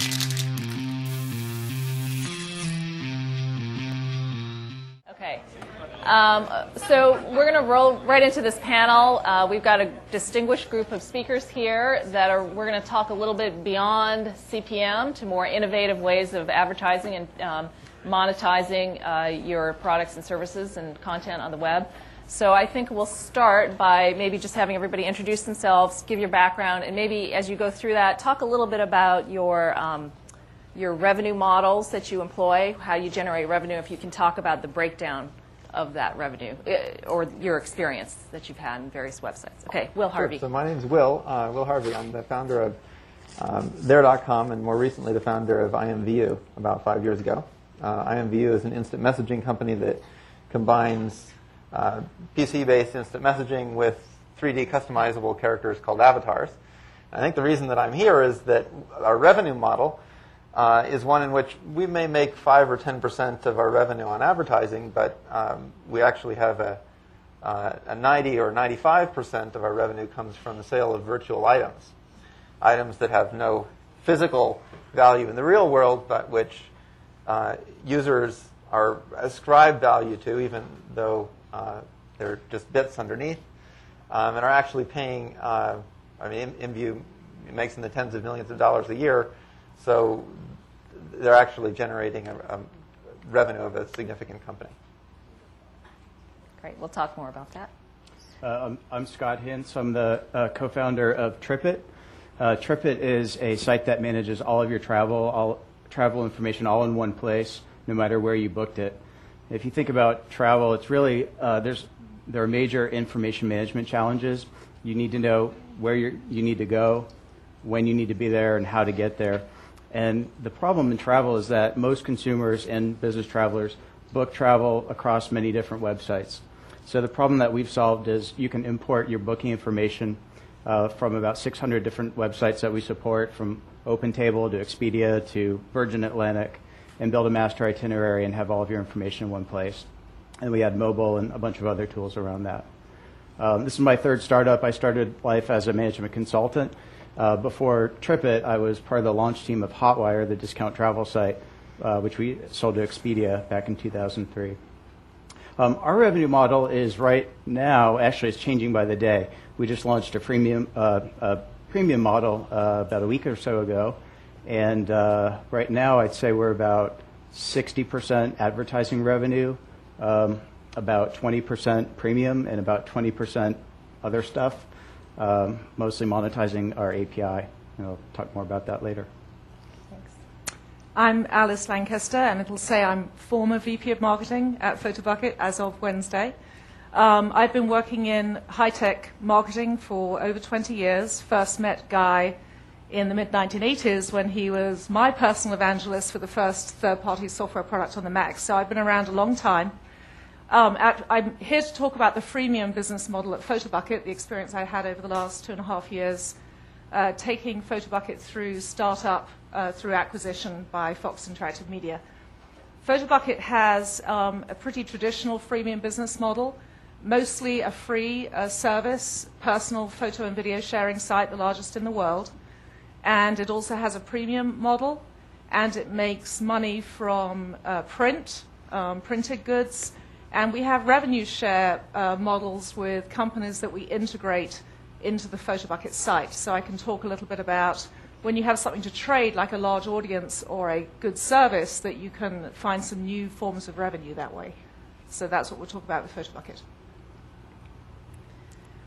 Okay. So we're going to roll right into this panel. We've got a distinguished group of speakers here we're going to talk a little bit beyond CPM to more innovative ways of advertising and monetizing your products and services and content on the web. So I think we'll start by maybe just having everybody introduce themselves, give your background, and maybe as you go through that, talk a little bit about your revenue models that you employ, how you generate revenue, if you can talk about the breakdown of that revenue or your experience that you've had in various websites. Okay, Will Harvey. Sure. So my name is Will Harvey. I'm the founder of There.com and more recently the founder of IMVU about 5 years ago. IMVU is an instant messaging company that combines PC-based instant messaging with 3D customizable characters called avatars. I think the reason that I'm here is that our revenue model is one in which we may make 5 or 10% of our revenue on advertising, but we actually have a 90 or 95% of our revenue comes from the sale of virtual items that have no physical value in the real world, but which users are ascribed value to, even though they're just bits underneath, and are actually paying. IMVU makes in the tens of millions of dollars a year, so they're actually generating a revenue of a significant company. Great. We'll talk more about that. I'm Scott Hintz. I'm the co-founder of Tripit. Tripit is a site that manages all of your travel information all in one place, no matter where you booked it. If you think about travel, it's really there are major information management challenges. You need to know where you need to go, when you need to be there, and how to get there. And the problem in travel is that most consumers and business travelers book travel across many different websites. So the problem that we've solved is you can import your booking information from about 600 different websites that we support, from OpenTable to Expedia to Virgin Atlantic, and build a master itinerary and have all of your information in one place. And we add mobile and a bunch of other tools around that. This is my third startup. I started life as a management consultant. Before Tripit, I was part of the launch team of Hotwire, the discount travel site, which we sold to Expedia back in 2003. Our revenue model is right now, actually it's changing by the day. We just launched a premium model about a week or so ago. And right now, I'd say we're about 60% advertising revenue, about 20% premium, and about 20% other stuff, mostly monetizing our API. And I'll talk more about that later. Thanks. I'm Alice Lankester, and it'll say I'm former VP of Marketing at Photobucket as of Wednesday. I've been working in high-tech marketing for over 20 years. First met Guy in the mid-1980s when he was my personal evangelist for the first third-party software product on the Mac. So I've been around a long time. I'm here to talk about the freemium business model at Photobucket, the experience I had over the last 2.5 years, taking Photobucket through startup, through acquisition by Fox Interactive Media. Photobucket has a pretty traditional freemium business model, mostly a free service, personal photo and video sharing site, the largest in the world. And it also has a premium model, and it makes money from printed goods. And we have revenue share models with companies that we integrate into the Photobucket site. So I can talk a little bit about when you have something to trade, like a large audience or a good service, that you can find some new forms of revenue that way. So that's what we'll talk about with Photobucket.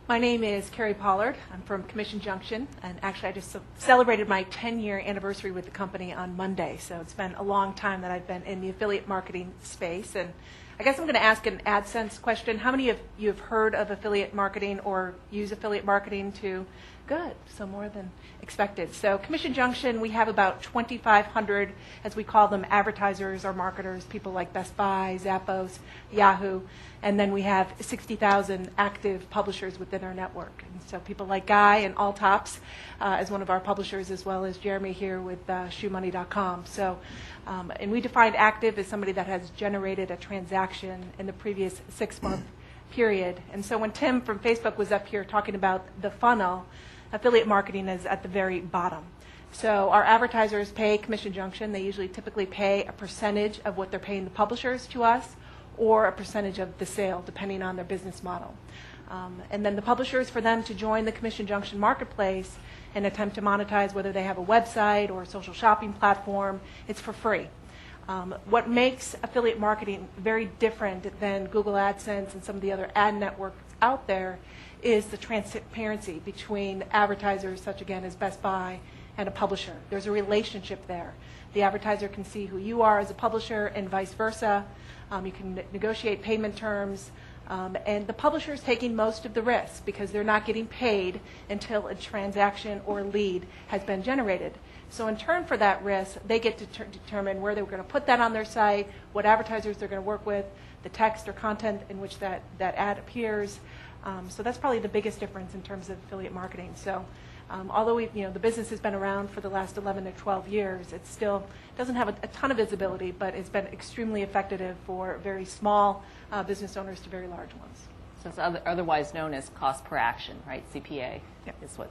My name is Kerri Pollard. I'm from Commission Junction, and actually I just celebrated my 10-year anniversary with the company on Monday, so it's been a long time that I've been in the affiliate marketing space. And I guess I'm going to ask an AdSense question. How many of you have heard of affiliate marketing or use affiliate marketing to? Good, so more than expected. So Commission Junction, we have about 2,500, as we call them, advertisers or marketers, people like Best Buy, Zappos, Yahoo, and then we have 60,000 active publishers within our network. And so people like Guy and Alltops as one of our publishers, as well as Jeremy here with ShoeMoney.com. So, and we defined active as somebody that has generated a transaction in the previous 6-month period. And so when Tim from Facebook was up here talking about the funnel, affiliate marketing is at the very bottom. So our advertisers pay Commission Junction. They usually typically pay a percentage of what they're paying the publishers to us, or a percentage of the sale, depending on their business model. And then the publishers, for them to join the Commission Junction marketplace and attempt to monetize, whether they have a website or a social shopping platform, it's for free. What makes affiliate marketing very different than Google AdSense and some of the other ad networks out there is the transparency between advertisers, such again as Best Buy, and a publisher. There's a relationship there. The advertiser can see who you are as a publisher and vice versa. You can negotiate payment terms. And the publisher is taking most of the risk because they're not getting paid until a transaction or lead has been generated. So in turn for that risk, they get to determine where they're going to put that on their site, what advertisers they're going to work with, the text or content in which that ad appears. So that's probably the biggest difference in terms of affiliate marketing. So although the business has been around for the last 11 to 12 years, it still doesn't have a ton of visibility, but it's been extremely effective for very small business owners to very large ones. So it's otherwise known as cost per action, right? CPA is what.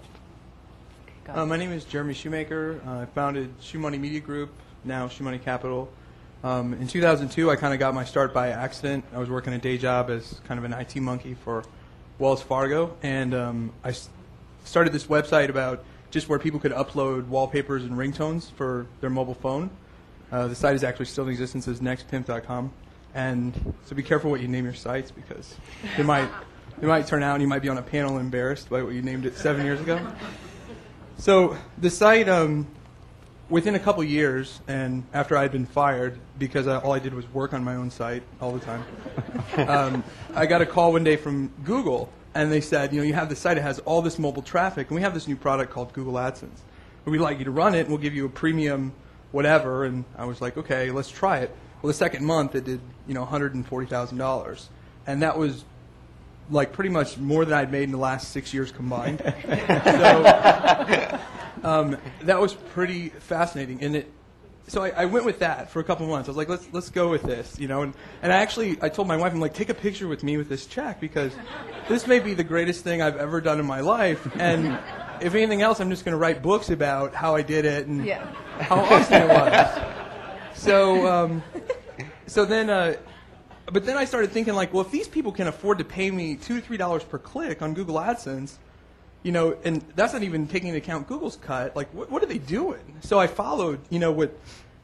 My name is Jeremy Schoemaker. I founded ShoeMoney Media Group, now ShoeMoney Capital. In 2002, I kind of got my start by accident. I was working a day job as kind of an IT monkey for Wells Fargo, and I started this website about just where people could upload wallpapers and ringtones for their mobile phone. The site is actually still in existence as nextpimp.com. And so be careful what you name your sites, because they might turn out and you might be on a panel embarrassed by what you named it 7 years ago. So the site, within a couple years, and after I had been fired, because all I did was work on my own site all the time, I got a call one day from Google, and they said, you have this site that has all this mobile traffic, and we have this new product called Google AdSense. We'd like you to run it, and we'll give you a premium whatever. And I was like, okay, let's try it. Well, the second month it did, $140,000, and that was like pretty much more than I'd made in the last 6 years combined. So that was pretty fascinating, and so I went with that for a couple months. I was like, let's go with this, and I told my wife, I'm like, take a picture with me with this check, because this may be the greatest thing I've ever done in my life, and if anything else, I'm just going to write books about how I did it and how awesome it was. But then I started thinking, like, well, if these people can afford to pay me $2 to $3 per click on Google AdSense, and that's not even taking into account Google's cut, like, what are they doing? So I followed, I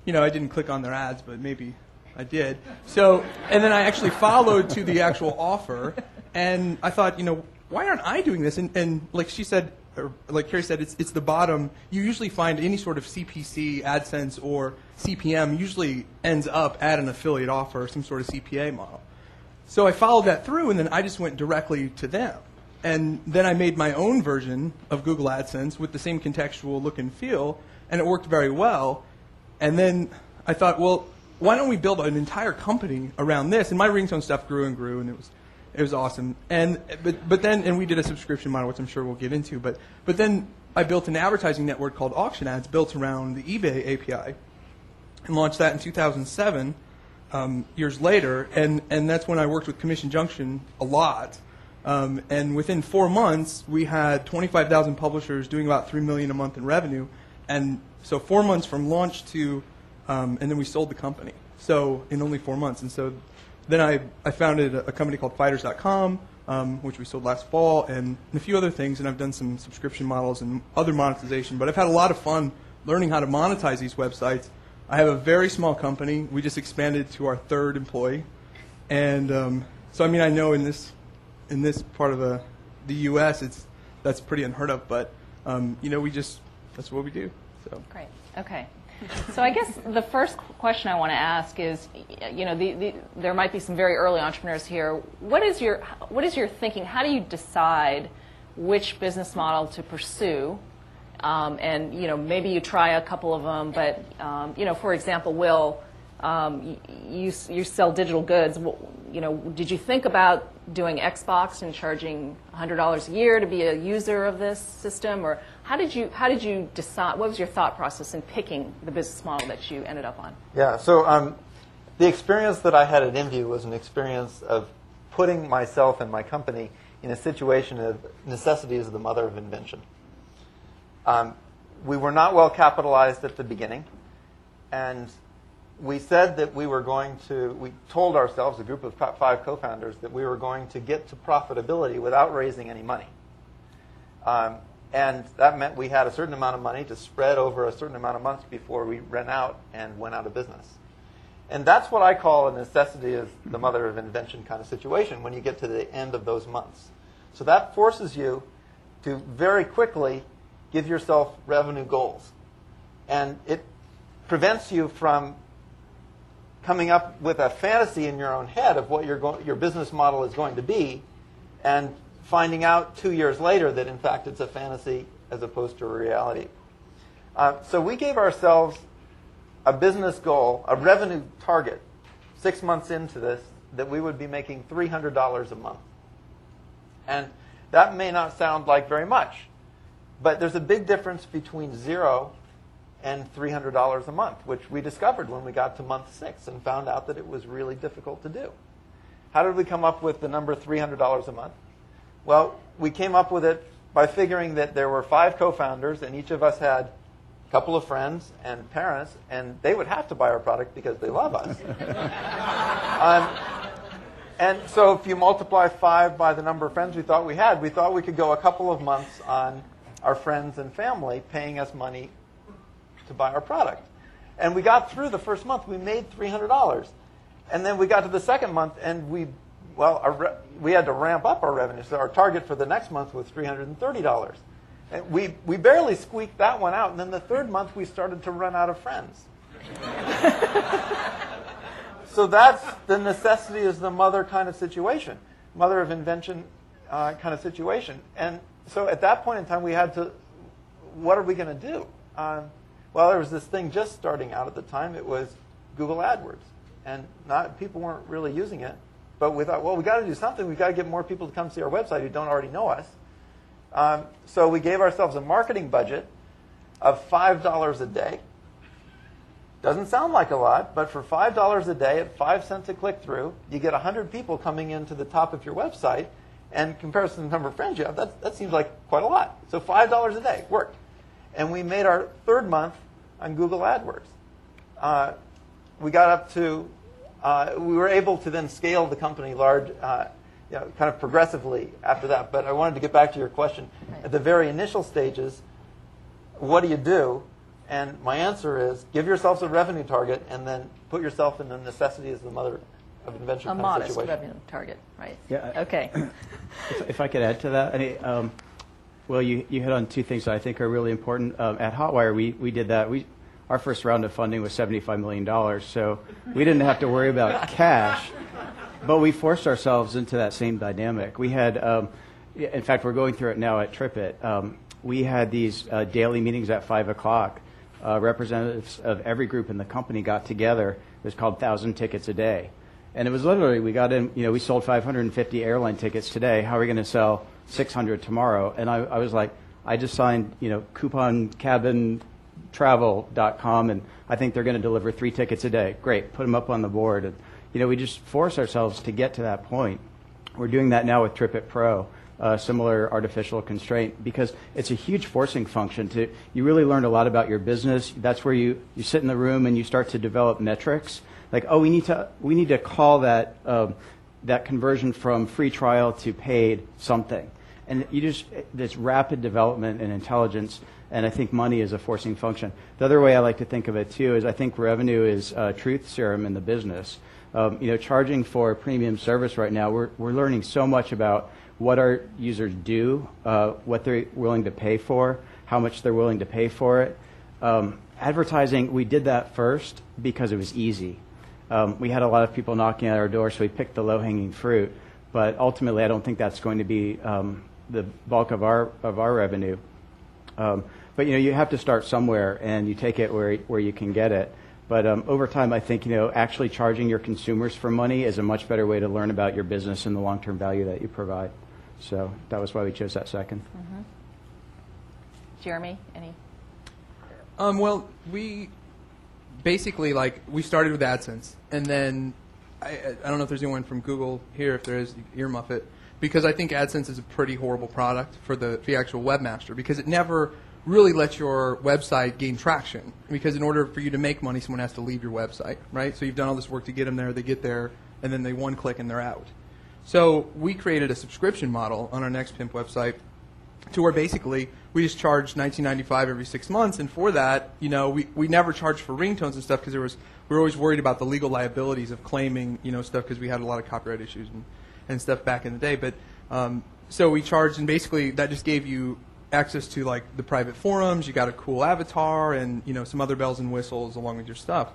didn't click on their ads, but maybe I did. So, and then I actually followed to the actual offer, and I thought, why aren't I doing this? And like she said, or like Kerri said, it's the bottom. You usually find any sort of CPC, AdSense, or CPM usually ends up at an affiliate offer or some sort of CPA model. So I followed that through, and then I just went directly to them. And then I made my own version of Google AdSense with the same contextual look and feel, and it worked very well. And then I thought, well, why don't we build an entire company around this? And my ringtone stuff grew and grew, and it was awesome. But then we did a subscription model, which I'm sure we'll get into. But then I built an advertising network called Auction Ads, built around the eBay API, and launched that in 2007, years later. And that's when I worked with Commission Junction a lot. And within 4 months, we had 25,000 publishers doing about $3 million a month in revenue. And so 4 months from launch to, and then we sold the company. So in only 4 months. And so then I founded a company called Fighters.com, which we sold last fall, and a few other things. And I've done some subscription models and other monetization. But I've had a lot of fun learning how to monetize these websites. I have a very small company. We just expanded to our 3rd employee. And so, I mean, I know in this part of the U.S., that's pretty unheard of. But, that's what we do. So. Great. Okay. So I guess the first question I want to ask is, there might be some very early entrepreneurs here. What is your thinking? How do you decide which business model to pursue? And maybe you try a couple of them, but for example, Will, you sell digital goods. Did you think about doing Xbox and charging $100 a year to be a user of this system, or how did you decide? What was your thought process in picking the business model that you ended up on? Yeah, so the experience that I had at IMVU was an experience of putting myself and my company in a situation of necessity is the mother of invention. we were not well capitalized at the beginning, and we said that we told ourselves, a group of 5 co-founders, that we were going to get to profitability without raising any money. And that meant we had a certain amount of money to spread over a certain amount of months before we ran out and went out of business. And that's what I call a necessity is the mother of invention kind of situation when you get to the end of those months. So that forces you to very quickly give yourself revenue goals. And it prevents you from coming up with a fantasy in your own head of what your business model is going to be and finding out 2 years later that, in fact, it's a fantasy as opposed to a reality. So we gave ourselves a business goal, a revenue target, 6 months into this, that we would be making $300 a month. And that may not sound like very much, but there's a big difference between 0 and $300 a month, which we discovered when we got to month 6 and found out that it was really difficult to do. How did we come up with the number $300 a month? Well, we came up with it by figuring that there were 5 co-founders, and each of us had a couple of friends and parents, and they would have to buy our product because they love us. And so if you multiply 5 by the number of friends we thought we could go a couple of months on our friends and family paying us money to buy our product. And we got through the first month. We made $300. And then we got to the second month, and we had to ramp up our revenue. So our target for the next month was $330. And we barely squeaked that one out. And then the third month, we started to run out of friends. So that's the necessity is the mother kind of situation, mother of invention kind of situation. And so at that point in time, we had to, what are we going to do? Well, there was this thing just starting out at the time. It was Google AdWords. And people weren't really using it. But we thought, well, we got to do something. We've got to get more people to come see our website who don't already know us. So we gave ourselves a marketing budget of $5 a day. Doesn't sound like a lot, but for $5 a day at 5 cents a click-through, you get 100 people coming into the top of your website. And in comparison to the number of friends you have, that seems like quite a lot. So $5 a day worked. And we made our third month on Google AdWords. We got up to, we were able to then scale the company large, kind of progressively after that. But I wanted to get back to your question. At the very initial stages, what do you do? And my answer is give yourselves a revenue target and then put yourself in the necessity as the mother of invention kind of modest situation. revenue target, right? Yeah. Okay. If I could add to that, well, you hit on 2 things that I think are really important. At Hotwire, we did that. Our first round of funding was $75 million, so we didn't have to worry about cash, but we forced ourselves into that same dynamic. We had, in fact, we're going through it now at Tripit. We had these daily meetings at 5 o'clock. Representatives of every group in the company got together. It was called 1,000 Tickets a Day. And it was literally, we got in, we sold 550 airline tickets today. How are we going to sell 600 tomorrow? And I was like, I just signed, couponcabintravel.com, and I think they're going to deliver 3 tickets a day. Great, put them up on the board. And, we just force ourselves to get to that point. We're doing that now with Tripit Pro, similar artificial constraint, because it's a huge forcing function. You really learn a lot about your business. That's where you sit in the room and you start to develop metrics. Like, we need to call that conversion from free trial to paid something. And this rapid development and intelligence, and I think money is a forcing function. The other way I like to think of it too is I think revenue is truth serum in the business. Charging for a premium service right now, we're learning so much about what our users do, what they're willing to pay for, how much they're willing to pay for it. Advertising, we did that first because it was easy. We had a lot of people knocking at our door, so we picked the low-hanging fruit. But ultimately, I don't think that's going to be the bulk of our revenue. But you have to start somewhere, and you take it where you can get it. But over time, I think actually charging your consumers for money is a much better way to learn about your business and the long-term value that you provide. So that was why we chose that second. Mm-hmm. Jeremy, any? Well, we basically we started with AdSense, and then I don't know if there's anyone from Google here. If there is, earmuff it, because I think AdSense is a pretty horrible product for the actual webmaster, because it never really let your website gain traction. Because in order for you to make money, someone has to leave your website, right? So you've done all this work to get them there, they get there, and then they one click and they're out. So we created a subscription model on our NextPimp website to where basically we just charged $19.95 every 6 months, and for that, you know, we never charged for ringtones and stuff because we were always worried about the legal liabilities of claiming, you know, stuff because we had a lot of copyright issues and stuff back in the day. But so we charged, and basically that just gave you access to like the private forums. You got a cool avatar, and you know, some other bells and whistles along with your stuff.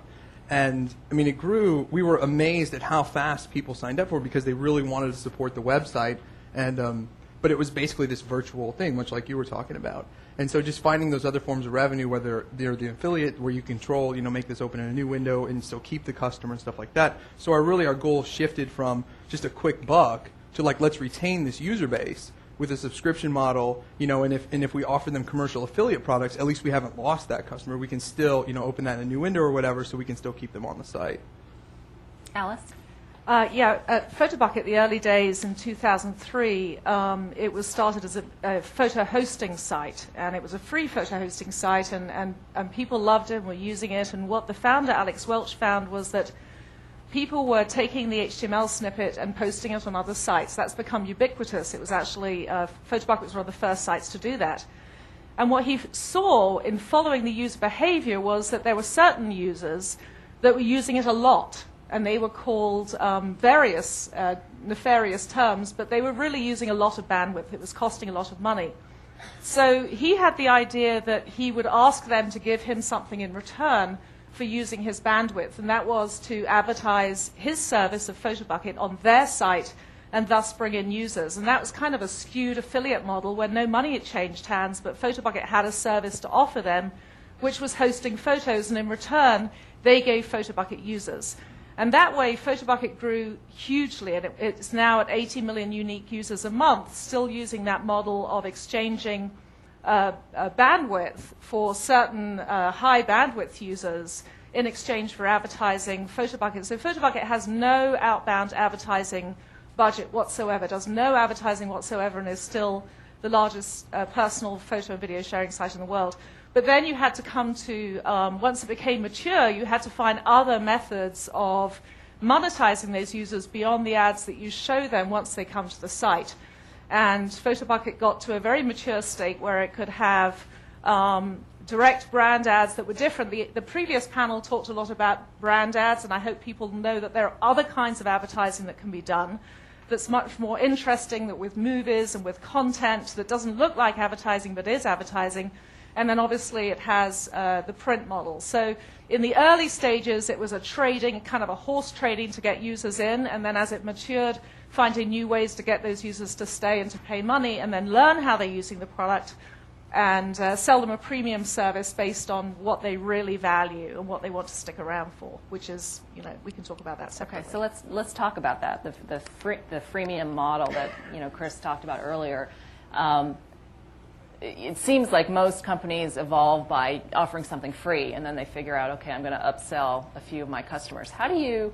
And I mean, it grew. We were amazed at how fast people signed up for it because they really wanted to support the website. And but it was basically this virtual thing, much like you were talking about. And so just finding those other forms of revenue, whether they're the affiliate where you control, you know, make this open in a new window and still keep the customer and stuff like that. So our goal shifted from just a quick buck to like, let's retain this user base with a subscription model, you know, and if we offer them commercial affiliate products, at least we haven't lost that customer. We can still, you know, open that in a new window or whatever, so we can still keep them on the site. Alice? At Photobucket, the early days in 2003, it was started as a photo hosting site, and it was a free photo hosting site, and people loved it and were using it. And what the founder, Alex Welch, found was that people were taking the HTML snippet and posting it on other sites. That's become ubiquitous. It was actually, Photobucket was one of the first sites to do that. And what he saw in following the user behavior was that there were certain users that were using it a lot. And they were called various nefarious terms, but they were really using a lot of bandwidth. It was costing a lot of money. So he had the idea that he would ask them to give him something in return for using his bandwidth, and that was to advertise his service of Photobucket on their site and thus bring in users. And that was kind of a skewed affiliate model where no money had changed hands, but Photobucket had a service to offer them, which was hosting photos, and in return, they gave Photobucket users. And that way, Photobucket grew hugely, and it's now at 80 million unique users a month, still using that model of exchanging bandwidth for certain high bandwidth users in exchange for advertising Photobucket. So Photobucket has no outbound advertising budget whatsoever, does no advertising whatsoever, and is still the largest personal photo and video sharing site in the world. But then you had to come to, once it became mature, you had to find other methods of monetizing those users beyond the ads that you show them once they come to the site. And Photobucket got to a very mature state where it could have direct brand ads that were different. The previous panel talked a lot about brand ads, and I hope people know that there are other kinds of advertising that can be done that's much more interesting, that with movies and with content that doesn't look like advertising but is advertising. And then obviously it has the print model. So in the early stages, it was a trading, kind of a horse trading to get users in. And then as it matured, finding new ways to get those users to stay and to pay money, and then learn how they're using the product and sell them a premium service based on what they really value and what they want to stick around for, which is, you know, we can talk about that separately. Okay, so let's talk about that, the freemium model that, you know, Chris talked about earlier. It seems like most companies evolve by offering something free, and then they figure out, okay, I'm going to upsell a few of my customers. How do you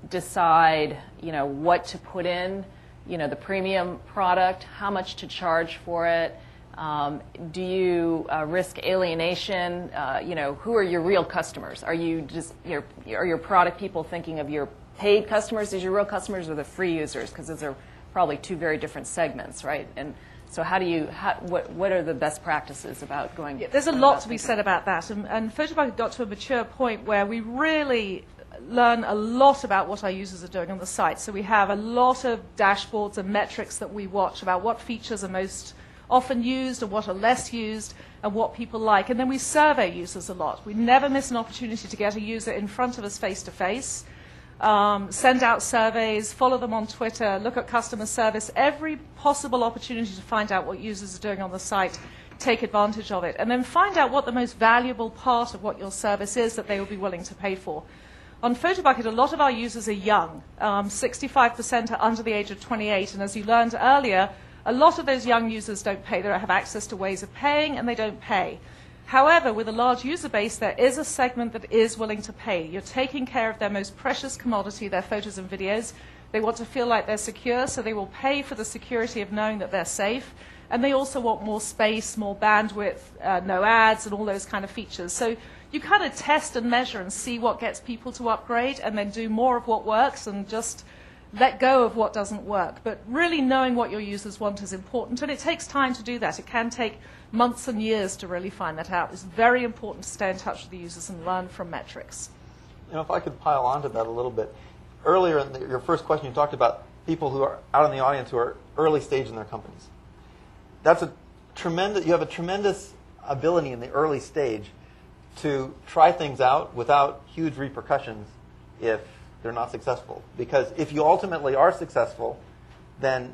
decide, you know, what to put in, you know, the premium product, how much to charge for it? Do you risk alienation? You know, who are your real customers? Are you just are your product people thinking of your paid customers as your real customers, or the free users? Because those are probably two very different segments, right? And so what are the best practices about going? Yeah, there's a lot to be said about that. And Photobucket got to a mature point where we really learn a lot about what our users are doing on the site. So we have a lot of dashboards and metrics that we watch about what features are most often used and what are less used and what people like. And then we survey users a lot. We never miss an opportunity to get a user in front of us face-to-face. Send out surveys, follow them on Twitter, look at customer service, every possible opportunity to find out what users are doing on the site, take advantage of it, and then find out what the most valuable part of what your service is that they will be willing to pay for. On Photobucket, a lot of our users are young. 65% are under the age of 28, and as you learned earlier, a lot of those young users don't pay. They don't have access to ways of paying, and they don't pay. However, with a large user base, there is a segment that is willing to pay. You're taking care of their most precious commodity, their photos and videos. They want to feel like they're secure, so they will pay for the security of knowing that they're safe. And they also want more space, more bandwidth, no ads, and all those kind of features. So you kind of test and measure and see what gets people to upgrade, and then do more of what works and just let go of what doesn't work. But really knowing what your users want is important, and it takes time to do that. It can take months and years to really find that out. It's very important to stay in touch with the users and learn from metrics. If I could pile onto that a little bit. Earlier in your first question, you talked about people who are out in the audience who are early stage in their companies. You have a tremendous ability in the early stage to try things out without huge repercussions if they're not successful. Because if you ultimately are successful, then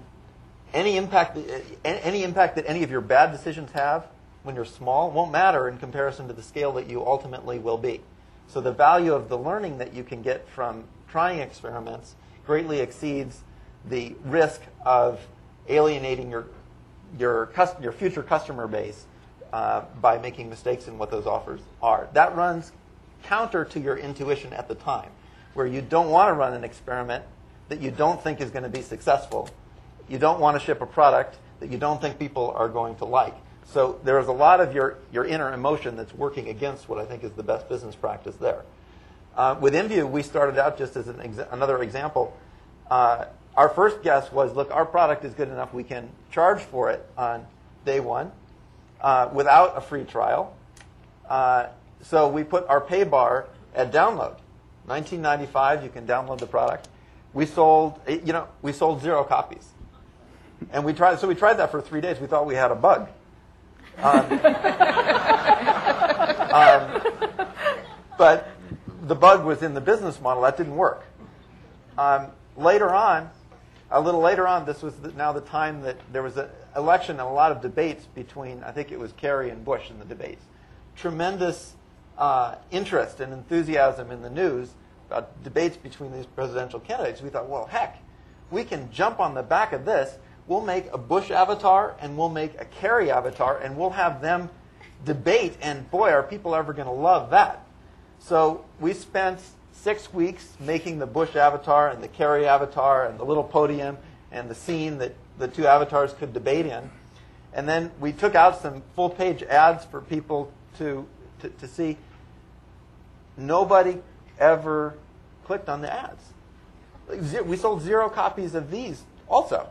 any impact that any of your bad decisions have when you're small won't matter in comparison to the scale that you ultimately will be. So the value of the learning that you can get from trying experiments greatly exceeds the risk of alienating your future customer base by making mistakes in what those offers are. That runs counter to your intuition at the time, where you don't want to run an experiment that you don't think is going to be successful. You don't want to ship a product that you don't think people are going to like. So there's a lot of your inner emotion that's working against what I think is the best business practice there. With IMVU, we started out just as another example. Our first guess was, look, our product is good enough we can charge for it on day one without a free trial. So we put our pay bar at download. $19.95, you can download the product. We sold 0 copies. And we tried that for 3 days. We thought we had a bug. But the bug was in the business model. That didn't work. A little later on, this was now the time that there was an election and a lot of debates between, I think it was Kerri and Bush in the debates. Tremendous interest and enthusiasm in the news about debates between these presidential candidates. We thought, well, heck, we can jump on the back of this. We'll make a Bush avatar and we'll make a Kerri avatar and we'll have them debate, and boy, are people ever going to love that. So we spent 6 weeks making the Bush avatar and the Kerri avatar and the little podium and the scene that the two avatars could debate in. And then we took out some full-page ads for people to see. Nobody ever clicked on the ads. We sold 0 copies of these also.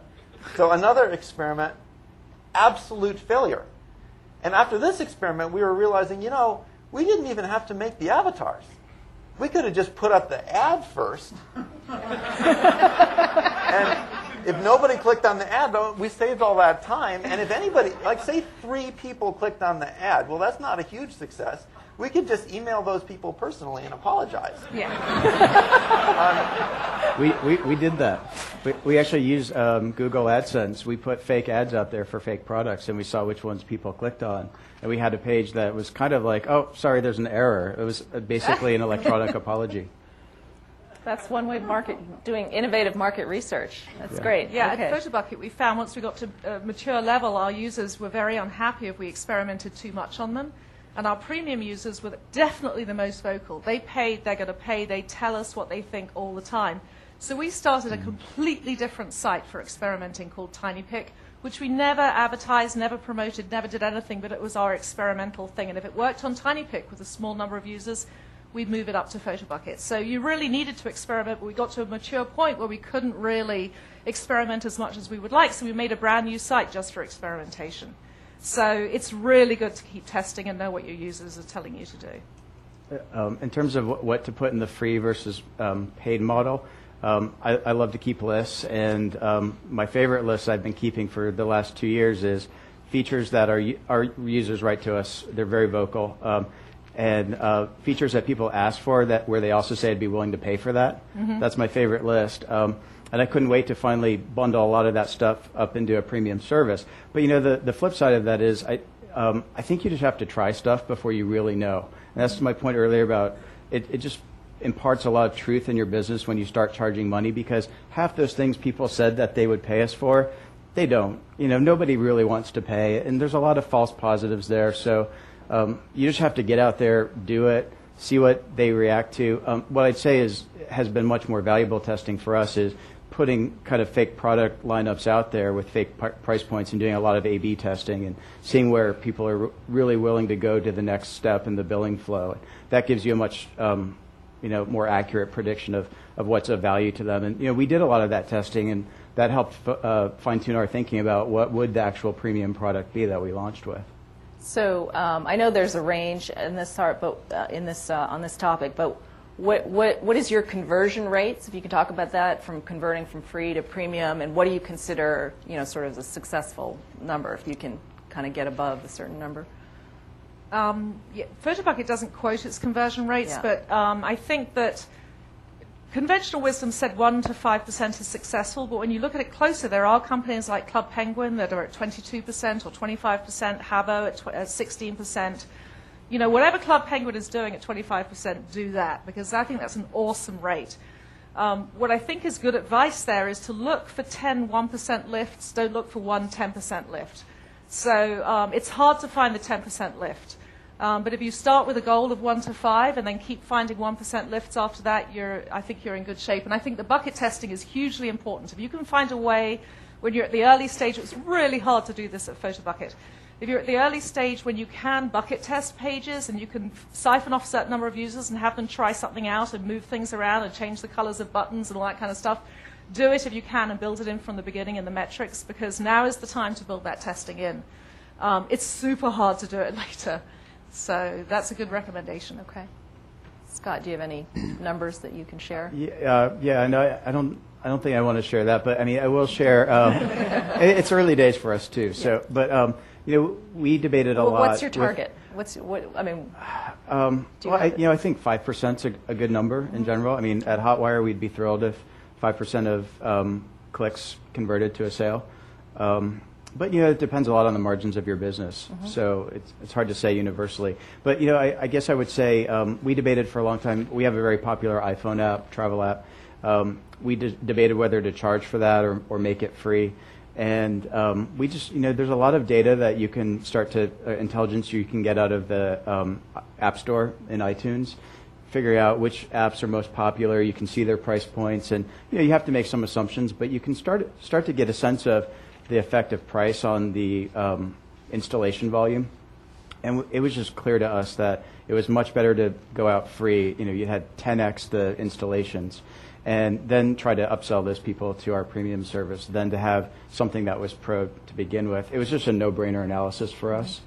So another experiment, absolute failure. And after this experiment, we were realizing, we didn't even have to make the avatars. We could have just put up the ad first. And if nobody clicked on the ad, we saved all that time. And if anybody, say 3 people clicked on the ad, well, that's not a huge success. We could just email those people personally and apologize. Yeah. We did that. We actually used Google AdSense. We put fake ads out there for fake products, and we saw which ones people clicked on. And we had a page that was kind of like, oh, sorry, there's an error. It was basically an electronic apology. That's one way of doing innovative market research. That's great. Yeah, okay. At Photobucket, we found once we got to a mature level, our users were very unhappy if we experimented too much on them. And our premium users were definitely the most vocal. They paid, they're going to pay, they tell us what they think all the time. So we started a completely different site for experimenting called TinyPic, which we never advertised, never promoted, never did anything, but it was our experimental thing. And if it worked on TinyPic with a small number of users, we'd move it up to Photobucket. So you really needed to experiment, but we got to a mature point where we couldn't really experiment as much as we would like, so we made a brand new site just for experimentation. So it's really good to keep testing and know what your users are telling you to do. In terms of what to put in the free versus paid model, I love to keep lists, and my favorite list I've been keeping for the last 2 years is features that our users write to us. They're very vocal, and features that people ask for where they also say I'd be willing to pay for that. Mm-hmm. That's my favorite list. And I couldn't wait to finally bundle a lot of that stuff up into a premium service. But the flip side of that is I think you just have to try stuff before you really know. And that's my point earlier about it just imparts a lot of truth in your business when you start charging money, because half those things people said that they would pay us for, they don't. Nobody really wants to pay, and there's a lot of false positives there. So you just have to get out there, do it, see what they react to. What I'd say has been much more valuable testing for us is putting kind of fake product lineups out there with fake price points and doing a lot of A/B testing and seeing where people are really willing to go to the next step in the billing flow. That gives you a much more accurate prediction of what's of value to them. And we did a lot of that testing, and that helped fine-tune our thinking about what would the actual premium product be that we launched with. So I know there's a range in this part, but on this topic, but what is your conversion rates? If you can talk about that, from converting from free to premium, and what do you consider sort of a successful number if you can kind of get above a certain number? Photobucket doesn't quote its conversion rates, Yeah. but I think that conventional wisdom said 1 to 5% is successful, but when you look at it closer, there are companies like Club Penguin that are at 22% or 25%, Habbo at 16%. Whatever Club Penguin is doing at 25%, do that, because I think that's an awesome rate. What I think is good advice there is to look for 10 1% lifts, don't look for 1 10% lift. So it's hard to find the 10% lift. But if you start with a goal of 1 to 5 and then keep finding 1% lifts after that, I think you're in good shape. And I think the bucket testing is hugely important. If you can find a way, when you're at the early stage, it's really hard to do this at Photobucket. If you're at the early stage when you can bucket test pages and you can siphon off a certain number of users and have them try something out and move things around and change the colors of buttons and all that kind of stuff, do it if you can and build it in from the beginning in the metrics, because now is the time to build that testing in. It's super hard to do it later. So that's a good recommendation. Okay. Scott, do you have any numbers that you can share? No, I don't think I want to share that, but I mean, I will share. It's early days for us too. So, but we debated a lot. What's your target? I think 5%'s a good number in general. I mean, at Hotwire, we'd be thrilled if 5% of clicks converted to a sale. But it depends a lot on the margins of your business, so it's hard to say universally. But I guess I would say we debated for a long time. We have a very popular iPhone app, travel app. We debated whether to charge for that or make it free, and we just there's a lot of data that you can start to intelligence you can get out of the App Store in iTunes. Figure out which apps are most popular. You can see their price points, and you have to make some assumptions, but you can start to get a sense of the effective price on the installation volume. And it was just clear to us that it was much better to go out free. You had 10x the installations, and then try to upsell those people to our premium service than to have something that was pro to begin with. It was just a no-brainer analysis for us.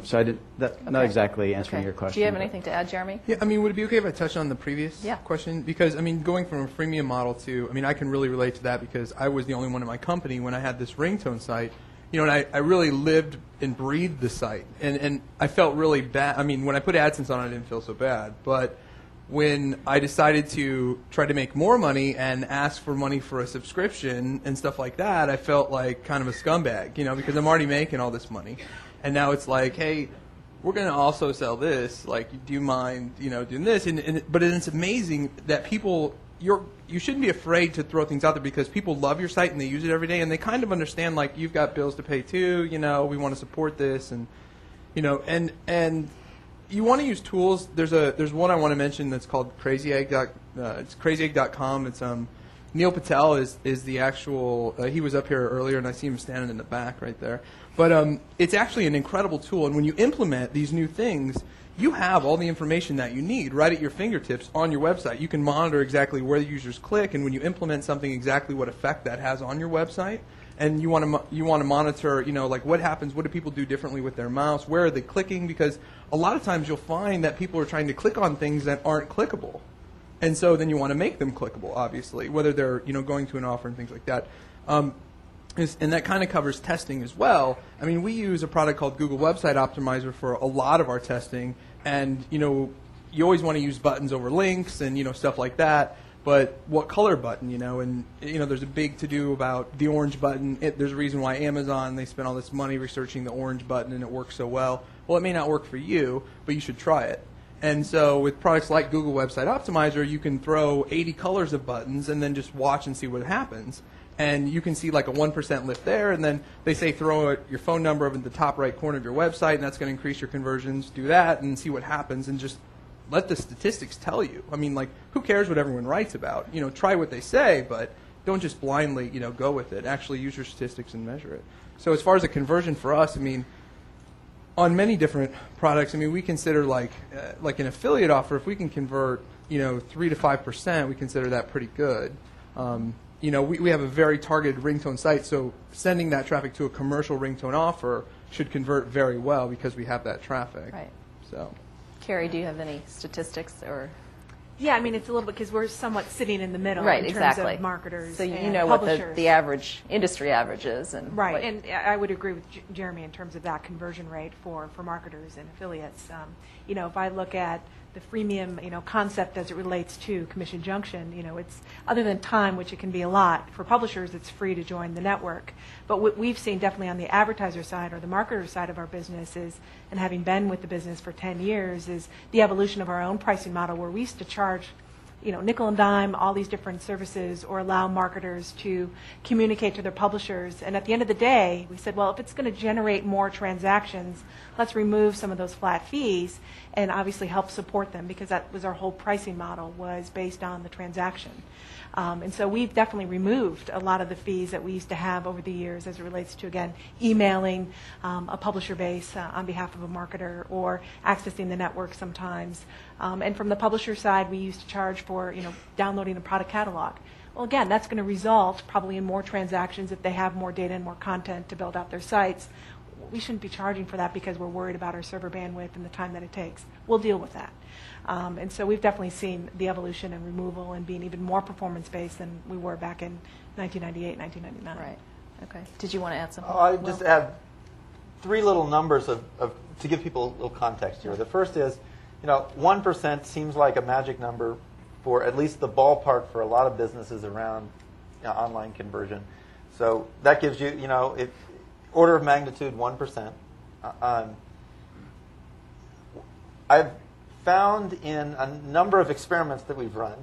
So I did that. Not exactly answering your question. Do you have anything to add, Jeremy? Yeah, I mean, would it be okay if I touched on the previous question? Because, I mean, going from a freemium model to, I mean, I can really relate to that because I was the only one in my company when I had this ringtone site. And I really lived and breathed the site. And I felt really bad. I mean, when I put AdSense on, I didn't feel so bad. But when I decided to try to make more money and ask for money for a subscription and stuff like that, I felt like kind of a scumbag, because I'm already making all this money. And now it's like, hey, we're going to also sell this. Like, do you mind, doing this? But it's amazing that people, you shouldn't be afraid to throw things out there because people love your site and they use it every day and they kind of understand, like, you've got bills to pay too. We want to support this, and and you want to use tools. There's one I want to mention that's called CrazyEgg. It's crazyegg.com. It's Neil Patel is the actual. He was up here earlier, and I see him standing in the back right there. But it's actually an incredible tool, and when you implement these new things, you have all the information that you need right at your fingertips on your website. You can monitor exactly where the users click, and when you implement something, exactly what effect that has on your website. And you want to monitor, like what happens, what do people do differently with their mouse, where are they clicking? Because a lot of times you'll find that people are trying to click on things that aren't clickable, and so then you want to make them clickable, obviously, whether they're going to an offer and things like that. And that kind of covers testing as well. I mean, we use a product called Google Website Optimizer for a lot of our testing, and you always want to use buttons over links and stuff like that. But what color button, and there's a big to-do about the orange button. There's a reason why Amazon, they spent all this money researching the orange button and it works so well. Well, it may not work for you, but you should try it. And so with products like Google Website Optimizer, you can throw 80 colors of buttons and then just watch and see what happens. And you can see like a 1% lift there, and then they say throw your phone number up in the top right corner of your website, and that's going to increase your conversions. Do that and see what happens, and just let the statistics tell you. I mean, like, who cares what everyone writes about? Try what they say, but don't just blindly, go with it. Actually use your statistics and measure it. So as far as a conversion for us, on many different products, we consider like an affiliate offer, if we can convert, 3 to 5%, we consider that pretty good. We have a very targeted ringtone site, so sending that traffic to a commercial ringtone offer should convert very well because we have that traffic. Right. So, Kerri, do you have any statistics or? Yeah, it's a little bit because we're somewhat sitting in the middle Right, in terms exactly. of marketers So you and know what publishers. the average industry average is, and Right, what- and I would agree with Jeremy in terms of that conversion rate for marketers and affiliates. If I look at the freemium, concept as it relates to Commission Junction, it's other than time, which it can be a lot for publishers, it's free to join the network. But what we've seen definitely on the advertiser side or the marketer side of our business is, and having been with the business for 10 years, is the evolution of our own pricing model where we used to charge nickel and dime, all these different services, or allow marketers to communicate to their publishers. And at the end of the day, we said, well, if it's going to generate more transactions, let's remove some of those flat fees and obviously help support them, because that was our whole pricing model, was based on the transaction. And so we've definitely removed a lot of the fees that we used to have over the years as it relates to, again, emailing a publisher base on behalf of a marketer or accessing the network sometimes. And from the publisher side, we used to charge for, downloading a product catalog. Well, again, that's going to result probably in more transactions if they have more data and more content to build out their sites. We shouldn't be charging for that because we're worried about our server bandwidth and the time that it takes. We'll deal with that. And so we've definitely seen the evolution and removal and being even more performance-based than we were back in 1998, 1999. right. Okay. Did you want to add something? I just add 3 little numbers to give people a little context here. The first is, 1% seems like a magic number for at least the ballpark for a lot of businesses around online conversion. So that gives you, if order of magnitude 1%. I've found in a number of experiments that we've run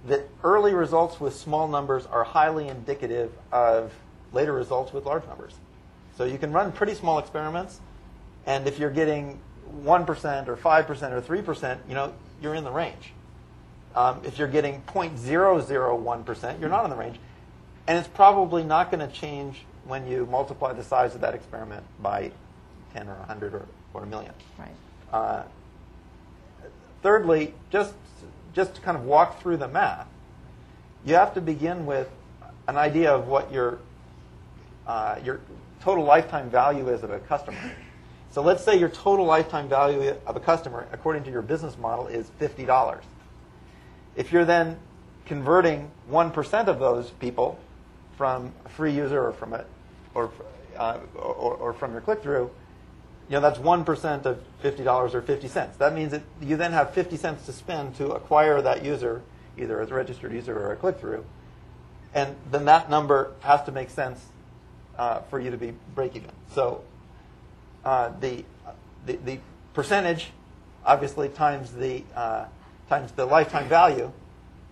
that early results with small numbers are highly indicative of later results with large numbers. So you can run pretty small experiments, and if you're getting 1% or 5% or 3%, you're in the range. If you're getting 0.001%, you're not in the range. And it's probably not going to change when you multiply the size of that experiment by 10 or 100 or a million. Right. Thirdly, just to kind of walk through the math, you have to begin with an idea of what your total lifetime value is of a customer. So let's say your total lifetime value of a customer, according to your business model, is $50. If you're then converting 1% of those people from a free user or from your click-through, that's 1% of $50 or 50 cents. That means that you then have 50 cents to spend to acquire that user, either as a registered user or a click-through, and then that number has to make sense for you to be break-even. So the percentage, obviously, times the lifetime value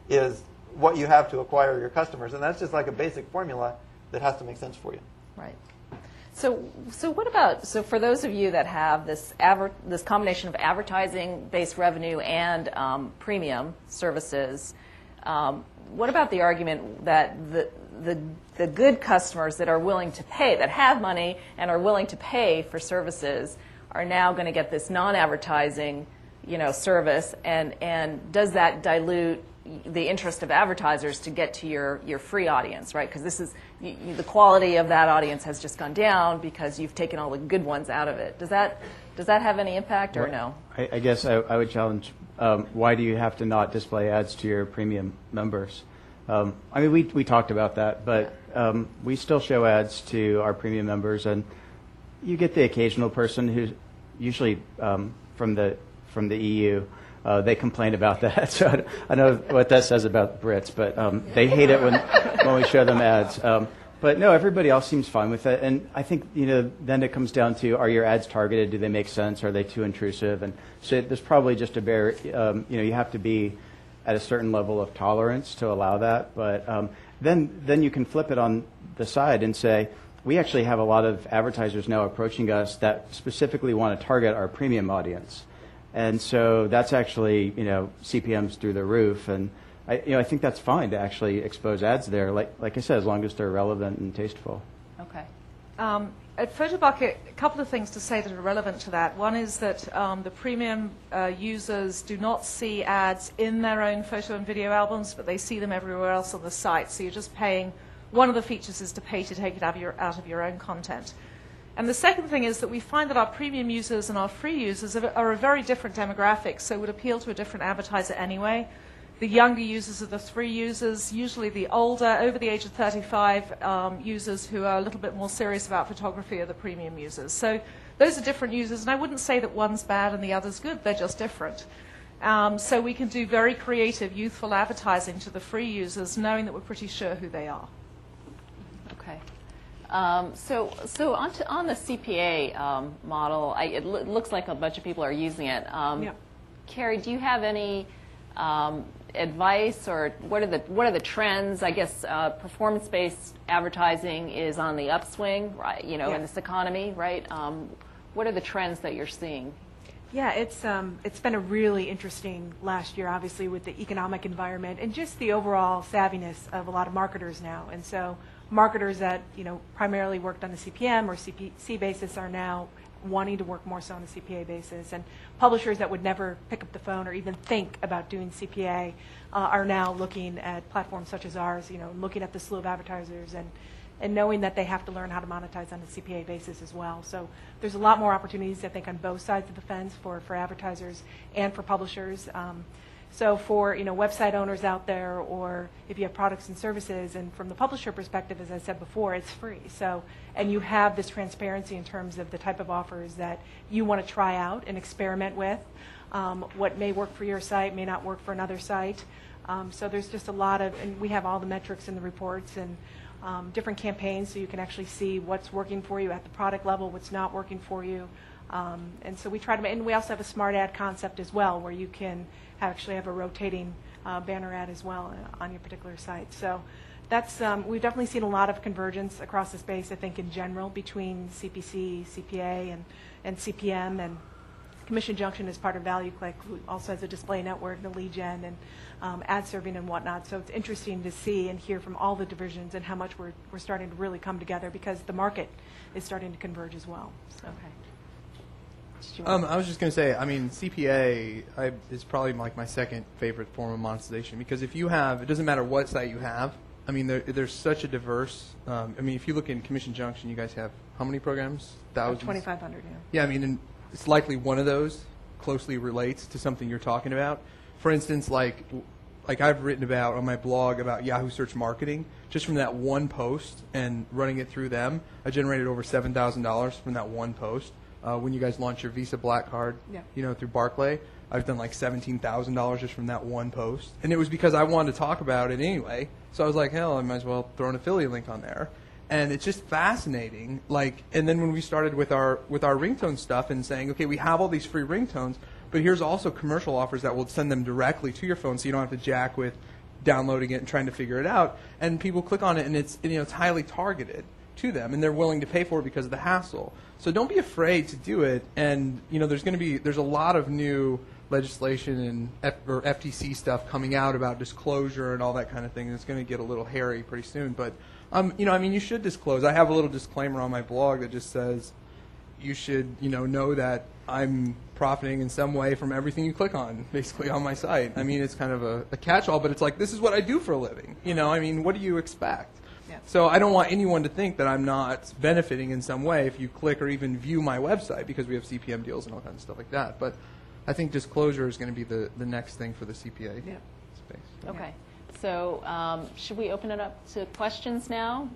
is what you have to acquire your customers, and that's just like a basic formula that has to make sense for you. Right. So what about, for those of you that have this combination of advertising-based revenue and premium services, what about the argument that the good customers that are willing to pay, that have money and are willing to pay for services, are now going to get this non-advertising, service, and does that dilute the interest of advertisers to get to your free audience, right? Because this is the quality of that audience has just gone down because you've taken all the good ones out of it. Does that have any impact or no? I guess I would challenge. Why do you have to not display ads to your premium members? We talked about that, but we still show ads to our premium members, and you get the occasional person who's usually from the EU. They complain about that, so I know what that says about Brits, but they hate it when we show them ads. But no, everybody else seems fine with it, and I think then it comes down to, are your ads targeted? Do they make sense? Are they too intrusive? And so there's probably just a barrier. You have to be at a certain level of tolerance to allow that. But then you can flip it on the side and say, we actually have a lot of advertisers now approaching us that specifically want to target our premium audience. And so that's actually, CPMs through the roof. And I think that's fine to actually expose ads there. Like I said, as long as they're relevant and tasteful. Okay. At Photobucket, a couple of things to say that are relevant to that. One is that the premium users do not see ads in their own photo and video albums, but they see them everywhere else on the site. So you're just paying. One of the features is to pay to take it out of your own content. And the second thing is that we find that our premium users and our free users are a very different demographic, so would appeal to a different advertiser anyway. The younger users are the free users, usually the older, over the age of 35 users who are a little bit more serious about photography are the premium users. So those are different users, and I wouldn't say that one's bad and the other's good, they're just different. So we can do very creative, youthful advertising to the free users, knowing that we're pretty sure who they are. Okay. So on the CPA model, it looks like a bunch of people are using it. Yeah. Kerri, do you have any advice, or what are the trends? I guess performance-based advertising is on the upswing, right? Yeah. In this economy, right? What are the trends that you're seeing? Yeah, it's been a really interesting last year, obviously, with the economic environment and just the overall savviness of a lot of marketers now. And so marketers that primarily worked on the CPM or CPC basis are now wanting to work more so on the CPA basis. And publishers that would never pick up the phone or even think about doing CPA are now looking at platforms such as ours, looking at the slew of advertisers and knowing that they have to learn how to monetize on a CPA basis as well. So there's a lot more opportunities, I think, on both sides of the fence for advertisers and for publishers. So for website owners out there, or if you have products and services, and from the publisher perspective, as I said before, it's free. So, and you have this transparency in terms of the type of offers that you want to try out and experiment with. What may work for your site may not work for another site. So there's just a lot of, and we have all the metrics in the reports and different campaigns, so you can actually see what's working for you at the product level, what's not working for you. And so we try to, and we also have a smart ad concept as well, where you can actually have a rotating banner ad as well on your particular site. So that's, we've definitely seen a lot of convergence across the space, I think, in general, between CPC, CPA, and CPM, and Commission Junction is part of ValueClick, who also has a display network and a lead gen and ad serving and whatnot. So it's interesting to see and hear from all the divisions and how much we're starting to really come together, because the market is starting to converge as well. So. Okay. I was just going to say, CPA is probably like my second favorite form of monetization, because if you have, it doesn't matter what site you have. There's such a diverse. If you look in Commission Junction, you guys have how many programs? Thousands. 2,500. Yeah. And it's likely one of those closely relates to something you're talking about. For instance, like I've written about on my blog about Yahoo Search Marketing. Just from that one post and running it through them, I generated over $7,000 from that one post. When you guys launch your Visa Black Card, through Barclay, I've done like $17,000 just from that one post. And it was because I wanted to talk about it anyway. So I was like, hell, I might as well throw an affiliate link on there. And it's just fascinating. And then when we started with our ringtone stuff and saying, okay, we have all these free ringtones, but here's also commercial offers that will send them directly to your phone, so you don't have to jack with downloading it and trying to figure it out. And people click on it, and it's highly targeted to them, and they're willing to pay for it because of the hassle. So don't be afraid to do it. And there's a lot of new legislation and FTC stuff coming out about disclosure and all that kind of thing. It's going to get a little hairy pretty soon. But you should disclose. I have a little disclaimer on my blog that just says you should know that I'm profiting in some way from everything you click on, basically, on my site. It's kind of a catch-all, but it's like, this is what I do for a living. What do you expect? Yeah. So I don't want anyone to think that I'm not benefiting in some way if you click or even view my website, because we have CPM deals and all kinds of stuff like that. But I think disclosure is going to be the next thing for the CPA space. Okay. So should we open it up to questions now?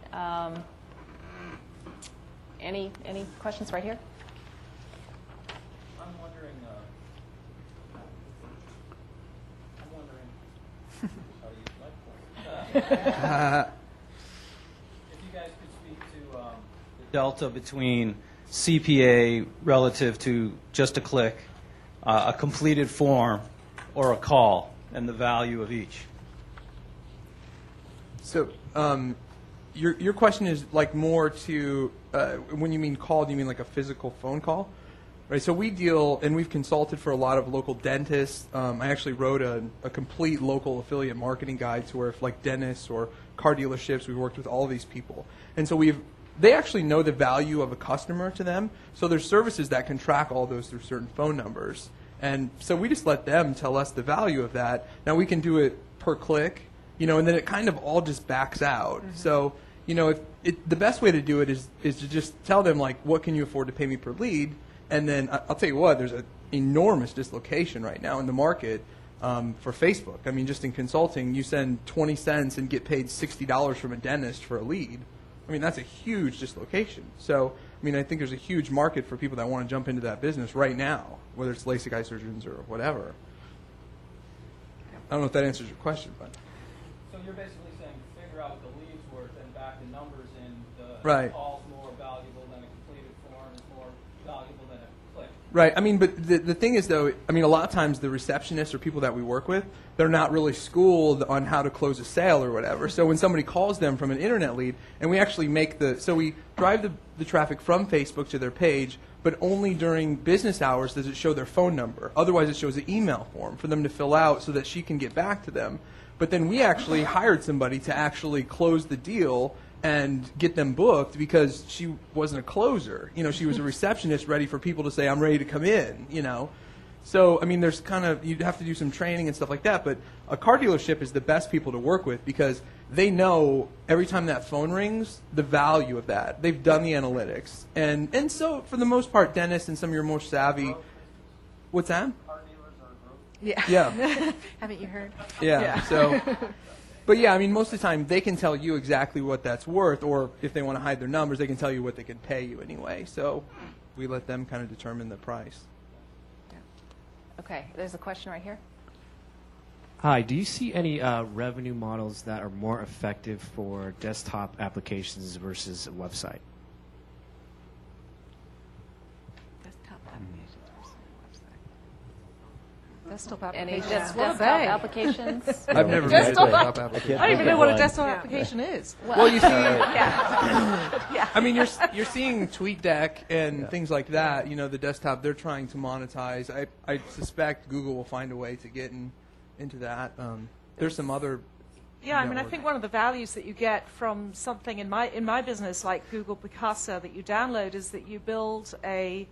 Any questions right here? I'm wondering how do you like if you guys could speak to the delta between CPA relative to just a click, a completed form, or a call, and the value of each. So your question is like more to when you mean call, do you mean like a physical phone call? Right, so we deal, and we've consulted for a lot of local dentists. I actually wrote a complete local affiliate marketing guide to where, if like dentists or car dealerships, we've worked with all of these people. And so they actually know the value of a customer to them. So there's services that can track all those through certain phone numbers. And so we just let them tell us the value of that. Now we can do it per click, and then it kind of all just backs out. Mm-hmm. So, the best way to do it is to just tell them, like, what can you afford to pay me per lead? And then I'll tell you what, there's an enormous dislocation right now in the market for Facebook. I mean, just in consulting, you send 20 cents and get paid $60 from a dentist for a lead. I mean, that's a huge dislocation. So, I mean, I think there's a huge market for people that want to jump into that business right now, whether it's LASIK eye surgeons or whatever. I don't know if that answers your question, but. So you're basically saying figure out what the lead's worth and back the numbers in. Right. Call's more valuable than a completed form is more valuable than a click. Right. I mean, but the thing is, though, a lot of times the receptionists or people that we work with, they're not really schooled on how to close a sale or whatever. So when somebody calls them from an internet lead, and we actually we drive the traffic from Facebook to their page, but only during business hours does it show their phone number. Otherwise, it shows an email form for them to fill out so that she can get back to them. But then we actually hired somebody to actually close the deal and get them booked because she wasn't a closer. She was a receptionist ready for people to say, I'm ready to come in, So, there's you'd have to do some training and stuff like that, but a car dealership is the best people to work with because they know every time that phone rings, the value of that. They've done the analytics. And so, for the most part, dentists and some of your more savvy... What's that? Car dealers are a group. Yeah. Haven't you heard? Yeah. So... But yeah, most of the time they can tell you exactly what that's worth, or if they want to hide their numbers, they can tell you what they can pay you anyway. So we let them kind of determine the price. Okay, there's a question right here. Hi, do you see any revenue models that are more effective for desktop applications versus a website? Desktop applications versus website. Desktop Any applications. desktop applications? I've never made a desktop application. I don't even know what a desktop application is. Well, you see, Yeah. you're seeing TweetDeck and things like that. The desktop they're trying to monetize. I suspect Google will find a way to get into that. There's some other. Yeah, I think one of the values that you get from something in my business like Google Picasa that you download is that you build an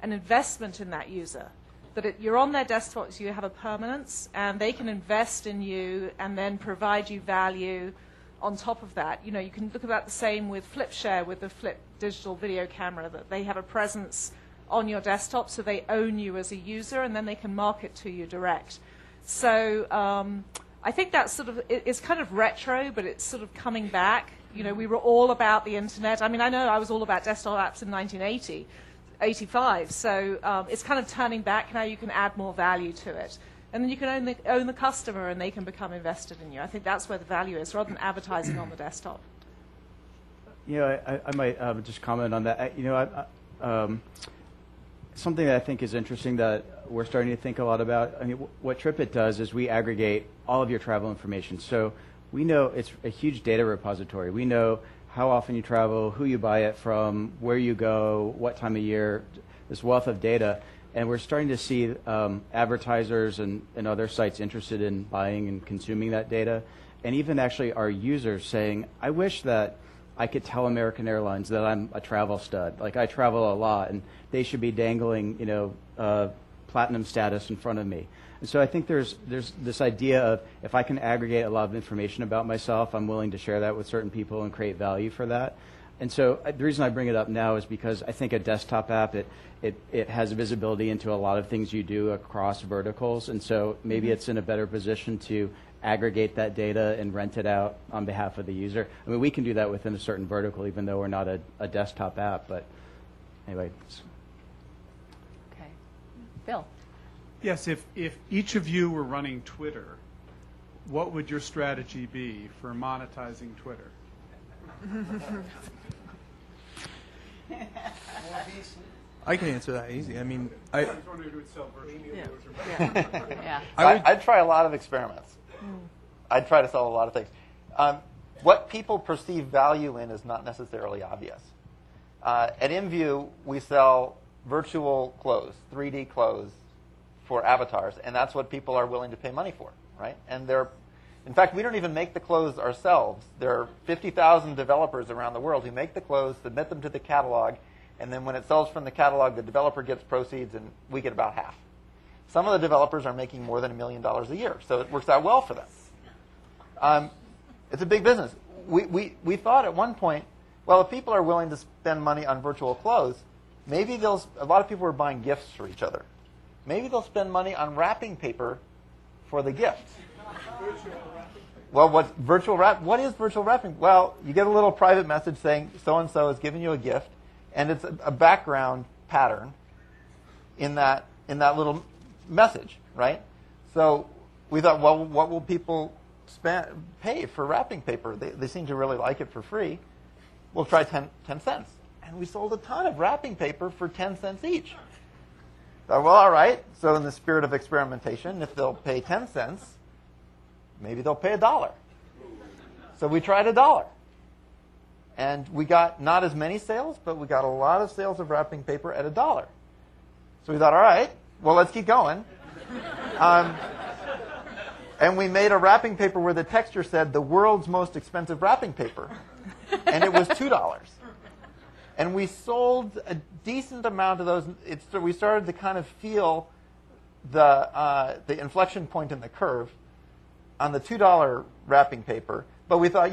investment in that user. That you're on their desktop, so you have a permanence, and they can invest in you and then provide you value on top of that. You can look about the same with FlipShare, with the Flip digital video camera, that they have a presence on your desktop, so they own you as a user, and then they can market to you direct. So I think that's it's kind of retro, but it's sort of coming back. We were all about the internet. I know I was all about desktop apps in 1985. So it's kind of turning back now. You can add more value to it. And then you can own the customer, and they can become invested in you. I think that's where the value is, rather than advertising on the desktop. I might just comment on that. Something that I think is interesting that we're starting to think a lot about, what Tripit does is we aggregate all of your travel information. So we know it's a huge data repository. We know how often you travel, who you buy it from, where you go, what time of year, this wealth of data. And we're starting to see advertisers and other sites interested in buying and consuming that data. And even actually our users saying, I wish that I could tell American Airlines that I'm a travel stud. Like, I travel a lot, and they should be dangling, platinum status in front of me. And so I think there's this idea of, if I can aggregate a lot of information about myself, I'm willing to share that with certain people and create value for that. And so the reason I bring it up now is because I think a desktop app, it has visibility into a lot of things you do across verticals. And so maybe it's in a better position to aggregate that data and rent it out on behalf of the user. We can do that within a certain vertical, even though we're not a desktop app. But anyway. Okay. Bill. Yes, if each of you were running Twitter, what would your strategy be for monetizing Twitter? I can answer that easy. I was wondering who would sell virtual Yeah. I'd try a lot of experiments. I'd try to sell a lot of things. What people perceive value in is not necessarily obvious. At IMVU, we sell virtual clothes, 3D clothes for avatars, and that's what people are willing to pay money for, right? And in fact, we don't even make the clothes ourselves. There are 50,000 developers around the world who make the clothes, submit them to the catalog, and then when it sells from the catalog, the developer gets proceeds, and we get about half. Some of the developers are making more than $1 million a year, so it works out well for them. It's a big business. We thought at one point, well, if people are willing to spend money on virtual clothes, maybe a lot of people are buying gifts for each other. Maybe they'll spend money on wrapping paper for the gifts. Well, what is virtual wrapping? Well, you get a little private message saying so-and-so is giving you a gift, and it's a background pattern in that little message, right? So we thought, well, what will people pay for wrapping paper? They seem to really like it for free. We'll try 10 cents. And we sold a ton of wrapping paper for 10 cents each. So, well, all right. So in the spirit of experimentation, if they'll pay 10 cents, maybe they'll pay $1. So we tried $1. And we got not as many sales, but we got a lot of sales of wrapping paper at $1. So we thought, all right, well, let's keep going. And we made a wrapping paper where the texture said, the world's most expensive wrapping paper. And it was $2. And we sold a decent amount of those. We started to kind of feel the inflection point in the curve on the $2 wrapping paper. But we thought,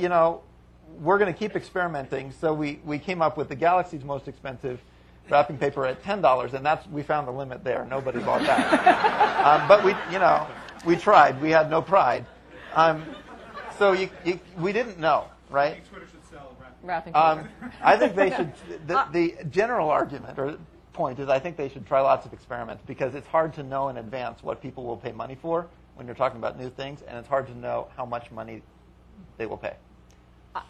we're going to keep experimenting. So we came up with the Galaxy's most expensive wrapping paper at $10, and we found the limit there. Nobody bought that. But we tried. We had no pride. So we didn't know, right? I think Twitter should sell wrapping paper. I think they should. The general argument or point is I think they should try lots of experiments because it's hard to know in advance what people will pay money for when you're talking about new things, and it's hard to know how much money they will pay.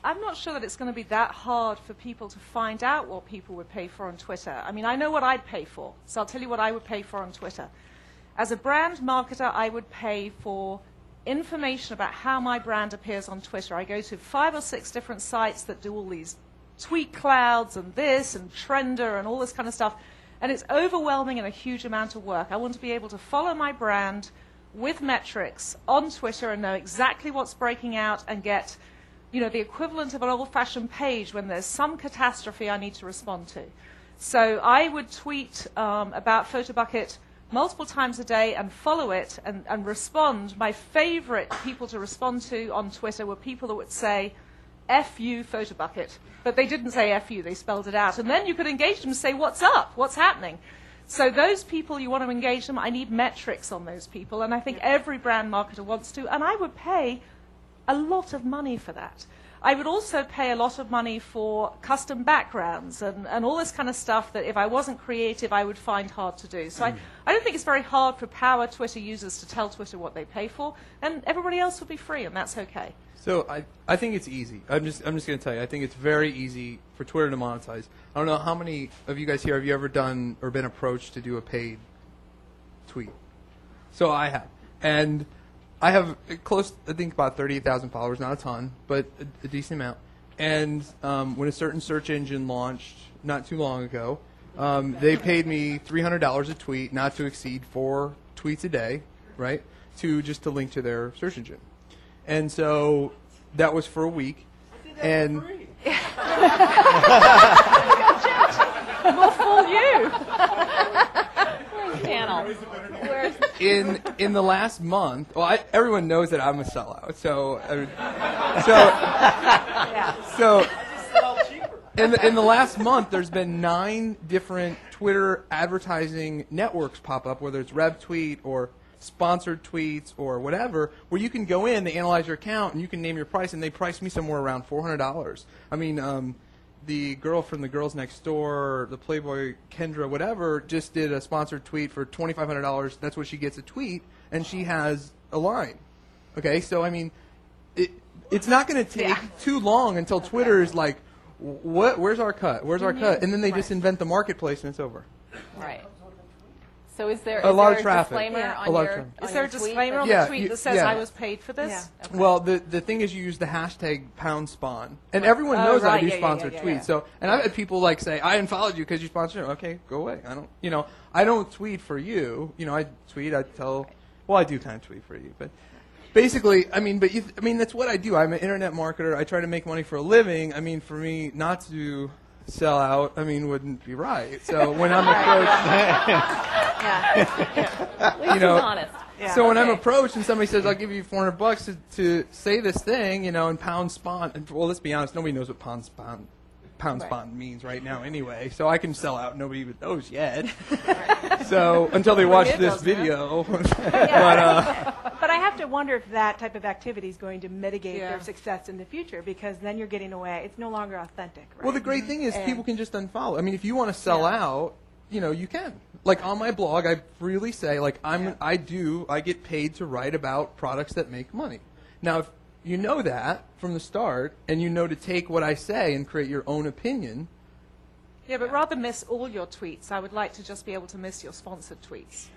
I'm not sure that it's going to be that hard for people to find out what people would pay for on Twitter. I mean, I know what I'd pay for, so I'll tell you what I would pay for on Twitter. As a brand marketer, I would pay for information about how my brand appears on Twitter. I go to 5 or 6 different sites that do all these tweet clouds and this and Trender and all this kind of stuff, and it's overwhelming and a huge amount of work. I want to be able to follow my brand with metrics on Twitter and know exactly what's breaking out and get the equivalent of an old-fashioned page when there's some catastrophe I need to respond to. So I would tweet about Photobucket multiple times a day and follow it and respond. My favorite people to respond to on Twitter were people that would say, F you, Photobucket. But they didn't say F you, they spelled it out. And then you could engage them and say, what's up? What's happening? So those people, you want to engage them. I need metrics on those people. And I think every brand marketer wants to. And I would pay a lot of money for that. I would also pay a lot of money for custom backgrounds and all this kind of stuff that if I wasn't creative, I would find hard to do. So I don't think it's very hard for power Twitter users to tell Twitter what they pay for, and everybody else would be free, and that's okay. So I think it's easy. I'm just going to tell you, I think it's very easy for Twitter to monetize. I don't know how many of you guys here have you ever done or been approached to do a paid tweet? So I have. And I have close, I think about 38,000 followers, not a ton, but a decent amount. And when a certain search engine launched not too long ago, they paid me $300 a tweet, not to exceed 4 tweets a day, right, to link to their search engine. And so that was for a week. And we'll fool you. Panel. In the last month, well, everyone knows that I'm a sellout. So in the last month, there's been 9 different Twitter advertising networks pop up, whether it's RevTweet or sponsored tweets or whatever, where you can go in, they analyze your account, and you can name your price, and they priced me somewhere around $400. I mean, the girl from the Girls Next Door, the Playboy Kendra, whatever, just did a sponsored tweet for $2,500. That's what she gets a tweet, and she has a line. Okay, so I mean, it's not going to take too long until Twitter is like, "Where's our cut? Where's our cut?" And then they just invent the marketplace, and it's over. Right. So is there A lot of a traffic. disclaimer Yeah. on A lot of your traffic. on Is there a your tweet? disclaimer on Yeah, the tweet you- that says yeah. I was paid for this? Yeah. Okay. Well, the thing is, you use the hashtag #poundspawn, and everyone knows right, I do yeah, yeah, sponsored yeah, tweets. yeah. So, and I've had people like say, "I unfollowed you because you sponsored." Okay, go away. I don't tweet for you. I tweet. I do kind of tweet for you, but basically, that's what I do. I'm an internet marketer. I try to make money for a living. For me not to sell out, wouldn't be right. So when I'm approached, At least he's honest. Yeah. so when I'm approached and somebody says, "I'll give you $400 to say this thing," and pound spawn, and well, let's be honest, nobody knows what pound spawn means right now anyway. So I can sell out. Nobody even knows yet. So until they watch this video, But I have to wonder if that type of activity is going to mitigate Yeah. their success in the future, because then you're getting away. It's no longer authentic, right? well, the great thing is And- people can just unfollow. If you want to sell out, you can. Like on my blog, I freely say, like I get paid to write about products that make money. Now, if you know that from the start, and you know to take what I say and create your own opinion. Yeah, but rather miss all your tweets, I would like to just be able to miss your sponsored tweets.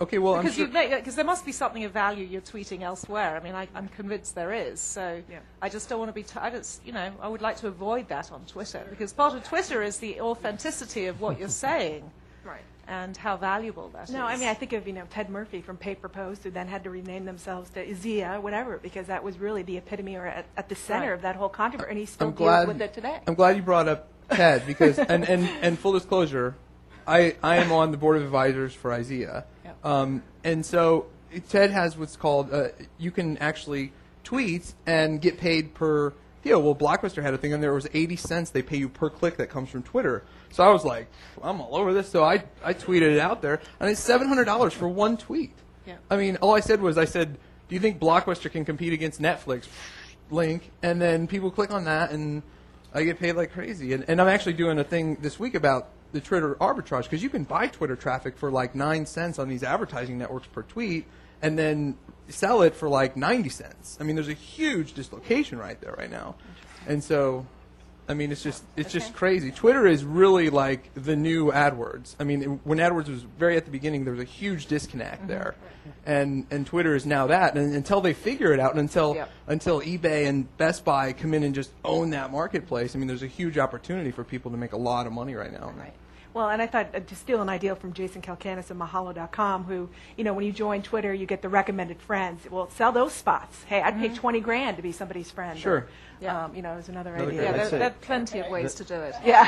Okay, well, I'm Because sure. because there must be something of value you're tweeting elsewhere. I'm convinced there is. So Yeah. I just don't want to be. I would like to avoid that on Twitter, because part of Twitter is the authenticity of what you're saying Right. and how valuable that is. No, I think of Ted Murphy from Paper Post, who then had to rename themselves to Izia, whatever, because that was really the epitome or at the center Right. of that whole controversy, and he still I'm deals glad with it today. I'm glad you brought up Ted because and full disclosure, I am on the board of advisors for IZEA. And so Ted has what's called you can actually tweet and get paid per deal. Well, Blockbuster had a thing on there. It was 80 cents they pay you per click that comes from Twitter. So I was like, I'm all over this. So I tweeted it out there, and it's $700 for one tweet. Yeah. All I said, do you think Blockbuster can compete against Netflix? Link, and then people click on that, and I get paid like crazy. And I'm actually doing a thing this week about the Twitter arbitrage, because you can buy Twitter traffic for like 9 cents on these advertising networks per tweet, and then sell it for like 90 cents. There's a huge dislocation right there right now. And so, it's just crazy. Twitter is really like the new AdWords. When AdWords was very at the beginning, there was a huge disconnect there. And Twitter is now that. And until they figure it out, and until eBay and Best Buy come in and just own that marketplace, there's a huge opportunity for people to make a lot of money right now. Right. Well, and I thought to steal an idea from Jason Calcanis of Mahalo.com, who, when you join Twitter, you get the recommended friends. Well, sell those spots. Hey, I'd pay $20,000 to be somebody's friend. Sure. Or, is another Another idea. great Yeah, idea. there are plenty of ways to do it. Yeah.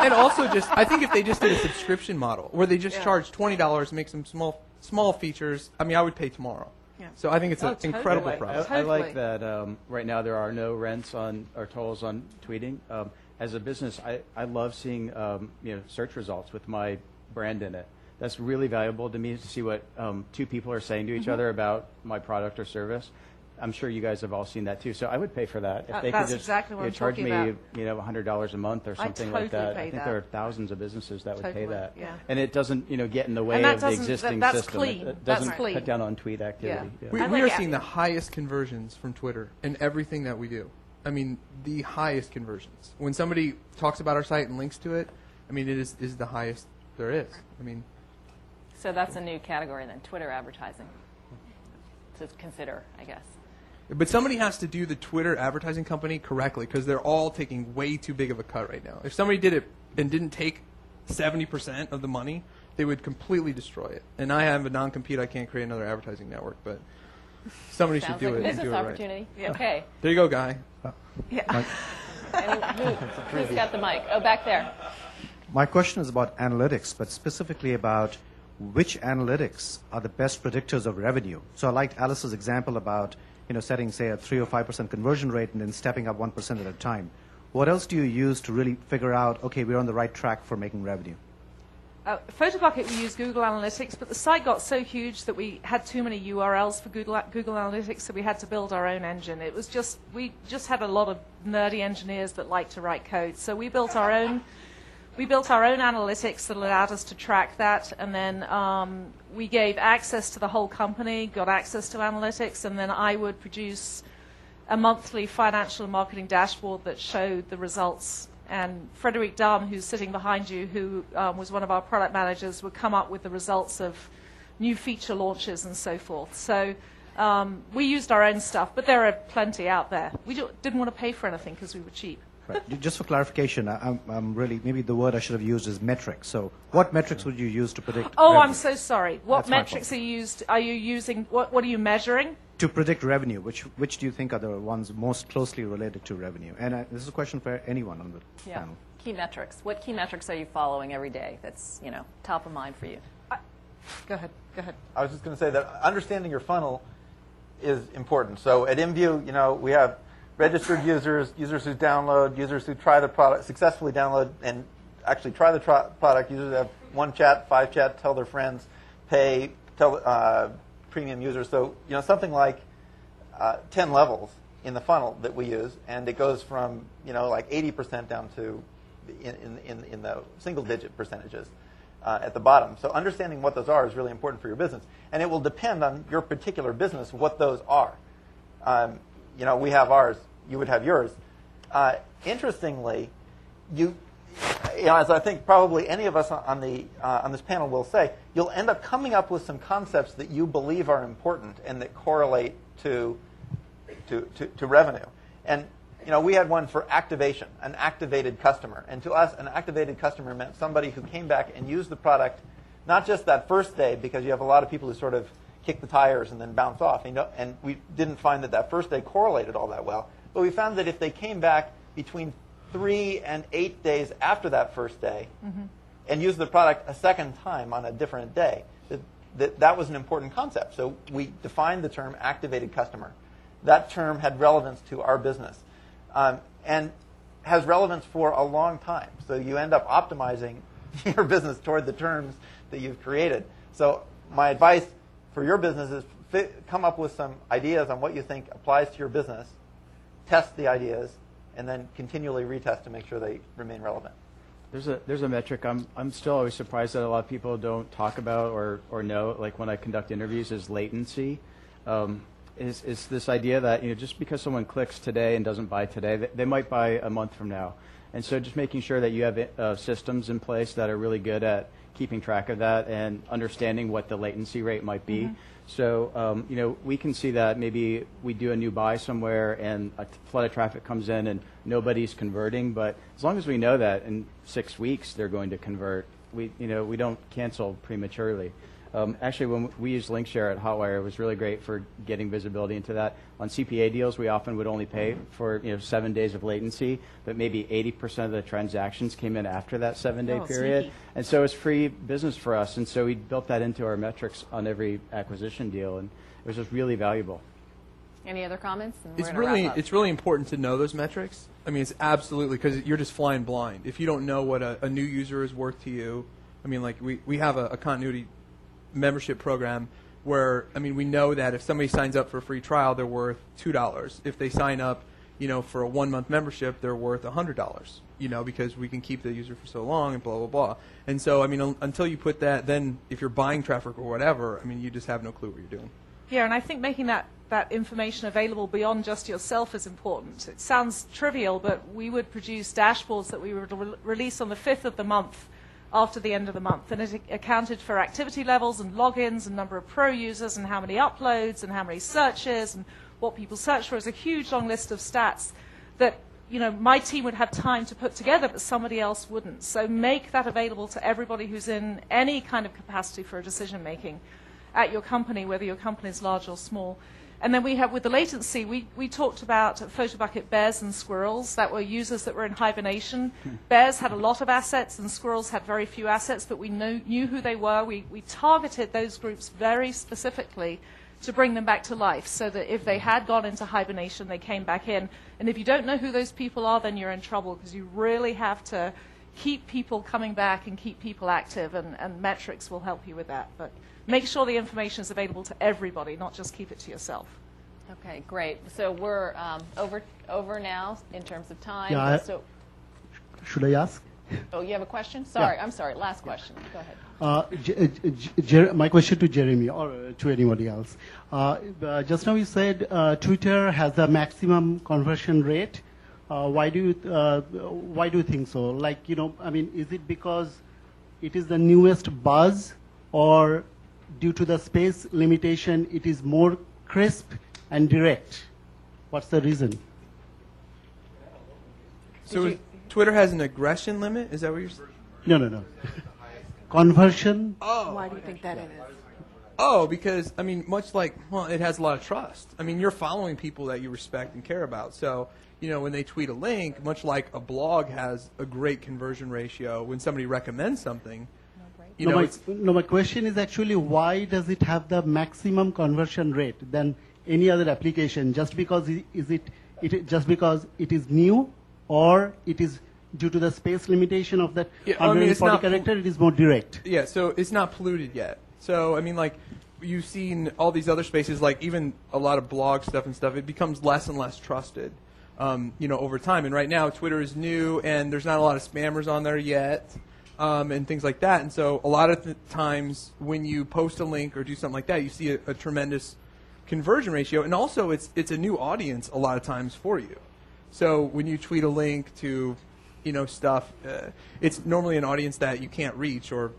And also I think if they just did a subscription model where they just charge $20, make some small features, I would pay tomorrow. Yeah. So I think it's an totally. incredible I product. like that right now there are no rents on or tolls on tweeting. As a business, I love seeing search results with my brand in it. That's really valuable to me to see what two people are saying to each other about my product or service. I'm sure you guys have all seen that too. So I would pay for that if they That's could just exactly what I'm charge talking me about. $100 a month or something like totally that. pay I think that. there are thousands of businesses that would pay Totally, that. yeah. And it doesn't get in the way And that of the doesn't- existing that's system. clean. It That's doesn't clean. cut down on tweet activity. Yeah. We I are like seeing the highest conversions from Twitter in everything that we do. The highest conversions. When somebody talks about our site and links to it, it is the highest there is. So that's a new category then, Twitter advertising to consider, I guess. But somebody has to do the Twitter advertising company correctly, because they're all taking way too big of a cut right now. If somebody did it and didn't take 70% of the money, they would completely destroy it. And I have a non-compete. I can't create another advertising network, but somebody should Sounds do like a it and business do it right. opportunity. Okay. There you go, Guy. Who's got the mic? Oh, back there. My question is about analytics, but specifically about which analytics are the best predictors of revenue. So I liked Alice's example about setting, say, a 3 or 5% conversion rate and then stepping up 1% at a time. What else do you use to really figure out, okay, we're on the right track for making revenue? Photobucket, we use Google Analytics, but the site got so huge that we had too many URLs for Google Analytics, so we had to build our own engine. We just had a lot of nerdy engineers that like to write code, so we built our own analytics that allowed us to track that, and then we gave access to the whole company, got access to analytics, and then I would produce a monthly financial and marketing dashboard that showed the results And Frederic Dahm, who's sitting behind you, who was one of our product managers, would come up with the results of new feature launches and so forth. So we used our own stuff, but there are plenty out there. We didn't want to pay for anything because we were cheap. Right. Just for clarification, I'm really, maybe the word I should have used is metrics. So what metrics would you use to predict revenue? I'm so sorry. What That's my metrics fault. are you using? What are you measuring? To predict revenue, which do you think are the ones most closely related to revenue? And this is a question for anyone on the panel. Key metrics. What key metrics are you following every day that's, top of mind for you? Go ahead. I was just going to say that understanding your funnel is important. So at IMVU, we have registered users, users who download, users who try the product, successfully download and actually try the product, users that have 1 chat, 5 chat, tell their friends, pay, tell premium users. So, something like 10 levels in the funnel that we use, and it goes from, like 80% down to in the single-digit percentages at the bottom. So understanding what those are is really important for your business, and it will depend on your particular business what those are. We have ours. You would have yours. Interestingly, as I think probably any of us on this panel will say, you'll end up coming up with some concepts that you believe are important and that correlate to revenue. And we had one for activation, an activated customer. And to us, an activated customer meant somebody who came back and used the product, not just that first day, because you have a lot of people who sort of kick the tires and then bounce off. And we didn't find that first day correlated all that well. But we found that if they came back between 3 and 8 days after that first day and used the product a second time on a different day, that was an important concept. So we defined the term activated customer. That term had relevance to our business and has relevance for a long time. So you end up optimizing your business toward the terms that you've created. So my advice for your business is come up with some ideas on what you think applies to your business, test the ideas, and then continually retest to make sure they remain relevant. There's a metric I'm still always surprised that a lot of people don't talk about or know, like when I conduct interviews, is latency. Is this idea that just because someone clicks today and doesn't buy today, they might buy a month from now. And so just making sure that you have systems in place that are really good at keeping track of that and understanding what the latency rate might be. So, we can see that maybe we do a new buy somewhere and a flood of traffic comes in and nobody's converting. But as long as we know that in 6 weeks they're going to convert, we don't cancel prematurely. Actually, when we used LinkShare at Hotwire, it was really great for getting visibility into that. On CPA deals, we often would only pay for 7 days of latency, but maybe 80% of the transactions came in after that 7-day period. Sneaky. And so it's free business for us. And so we built that into our metrics on every acquisition deal, and it was just really valuable. Any other comments? And It's we're gonna wrap up. it's really important to know those metrics. I mean, it's absolutely, because you're just flying blind. If you don't know what a new user is worth to you, I mean, like we have a continuity membership program where, we know that if somebody signs up for a free trial, they're worth $2. If they sign up, for a 1-month membership, they're worth $100, because we can keep the user for so long and blah, blah, blah. And so, until you put that, then if you're buying traffic or whatever, you just have no clue what you're doing. Yeah, and I think making that information available beyond just yourself is important. It sounds trivial, but we would produce dashboards that we would release on the 5th of the month after the end of the month, and it accounted for activity levels and logins and number of pro users and how many uploads and how many searches and what people search for. It's a huge long list of stats that my team would have time to put together, but somebody else wouldn't. So make that available to everybody who's in any kind of capacity for decision making at your company, whether your company is large or small. And then we have, with the latency, we talked about Photobucket bears and squirrels that were users that were in hibernation. Bears had a lot of assets and squirrels had very few assets, but we knew who they were. We targeted those groups very specifically to bring them back to life, so that if they had gone into hibernation, they came back in. And if you don't know who those people are, then you're in trouble, because you really have to keep people coming back and keep people active, and metrics will help you with that. But make sure the information is available to everybody, not just keep it to yourself. Okay, great. So we're over now in terms of time. Yeah, So, should I ask? oh, you have a question? Sorry, Yeah. I'm sorry. Last question. Go ahead. My question to Jeremy or to anybody else. Just now you said Twitter has the maximum conversion rate Why do you think so? Like, I mean, is it because it is the newest buzz, or due to the space limitation, it is more crisp and direct? What's the reason? So Twitter has an aggression limit? Is that what you're saying? No. Conversion? Oh. Why do you think that is? Oh, because, I mean, much like, well, it has a lot of trust. I mean, you're following people that you respect and care about. So, when they tweet a link, much like a blog has a great conversion ratio, when somebody recommends something, my question is actually, why does it have the maximum conversion rate than any other application? Just because it is new, or it is due to the space limitation of that 140 character, it is more direct? Yeah, so it's not polluted yet. So, I mean, like, you've seen all these other spaces, like even a lot of blog stuff and stuff, it becomes less and less trusted, over time. And right now, Twitter is new, and there's not a lot of spammers on there yet, and things like that. And so a lot of times when you post a link or do something like that, you see a tremendous conversion ratio. And also, it's a new audience a lot of times for you. So when you tweet a link to, stuff, it's normally an audience that you can't reach, or,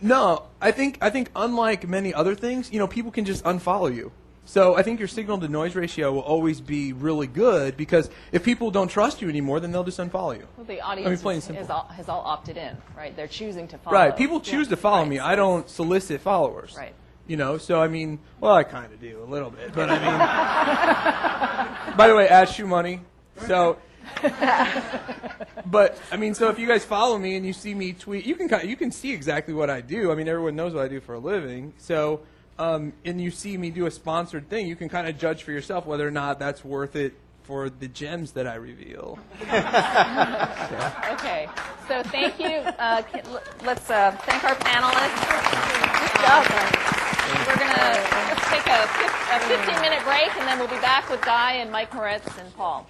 No, I think unlike many other things, people can just unfollow you. So I think your signal to noise ratio will always be really good, because if people don't trust you anymore, then they'll just unfollow you. Well, the audience has all opted in, right? They're choosing to follow. Right. People choose to follow me. I don't solicit followers. Right. So I mean, well, I kind of do a little bit, but I mean, by the way, at ShoeMoney, so. But I mean, so if you guys follow me and you see me tweet, you can see exactly what I do. I mean, everyone knows what I do for a living. So, and you see me do a sponsored thing, you can kind of judge for yourself whether or not that's worth it for the gems that I reveal. Okay, so thank you. Let's thank our panelists. Good job. We're going to take a 15-minute break, and then we'll be back with Guy and Mike Moretz and Paul.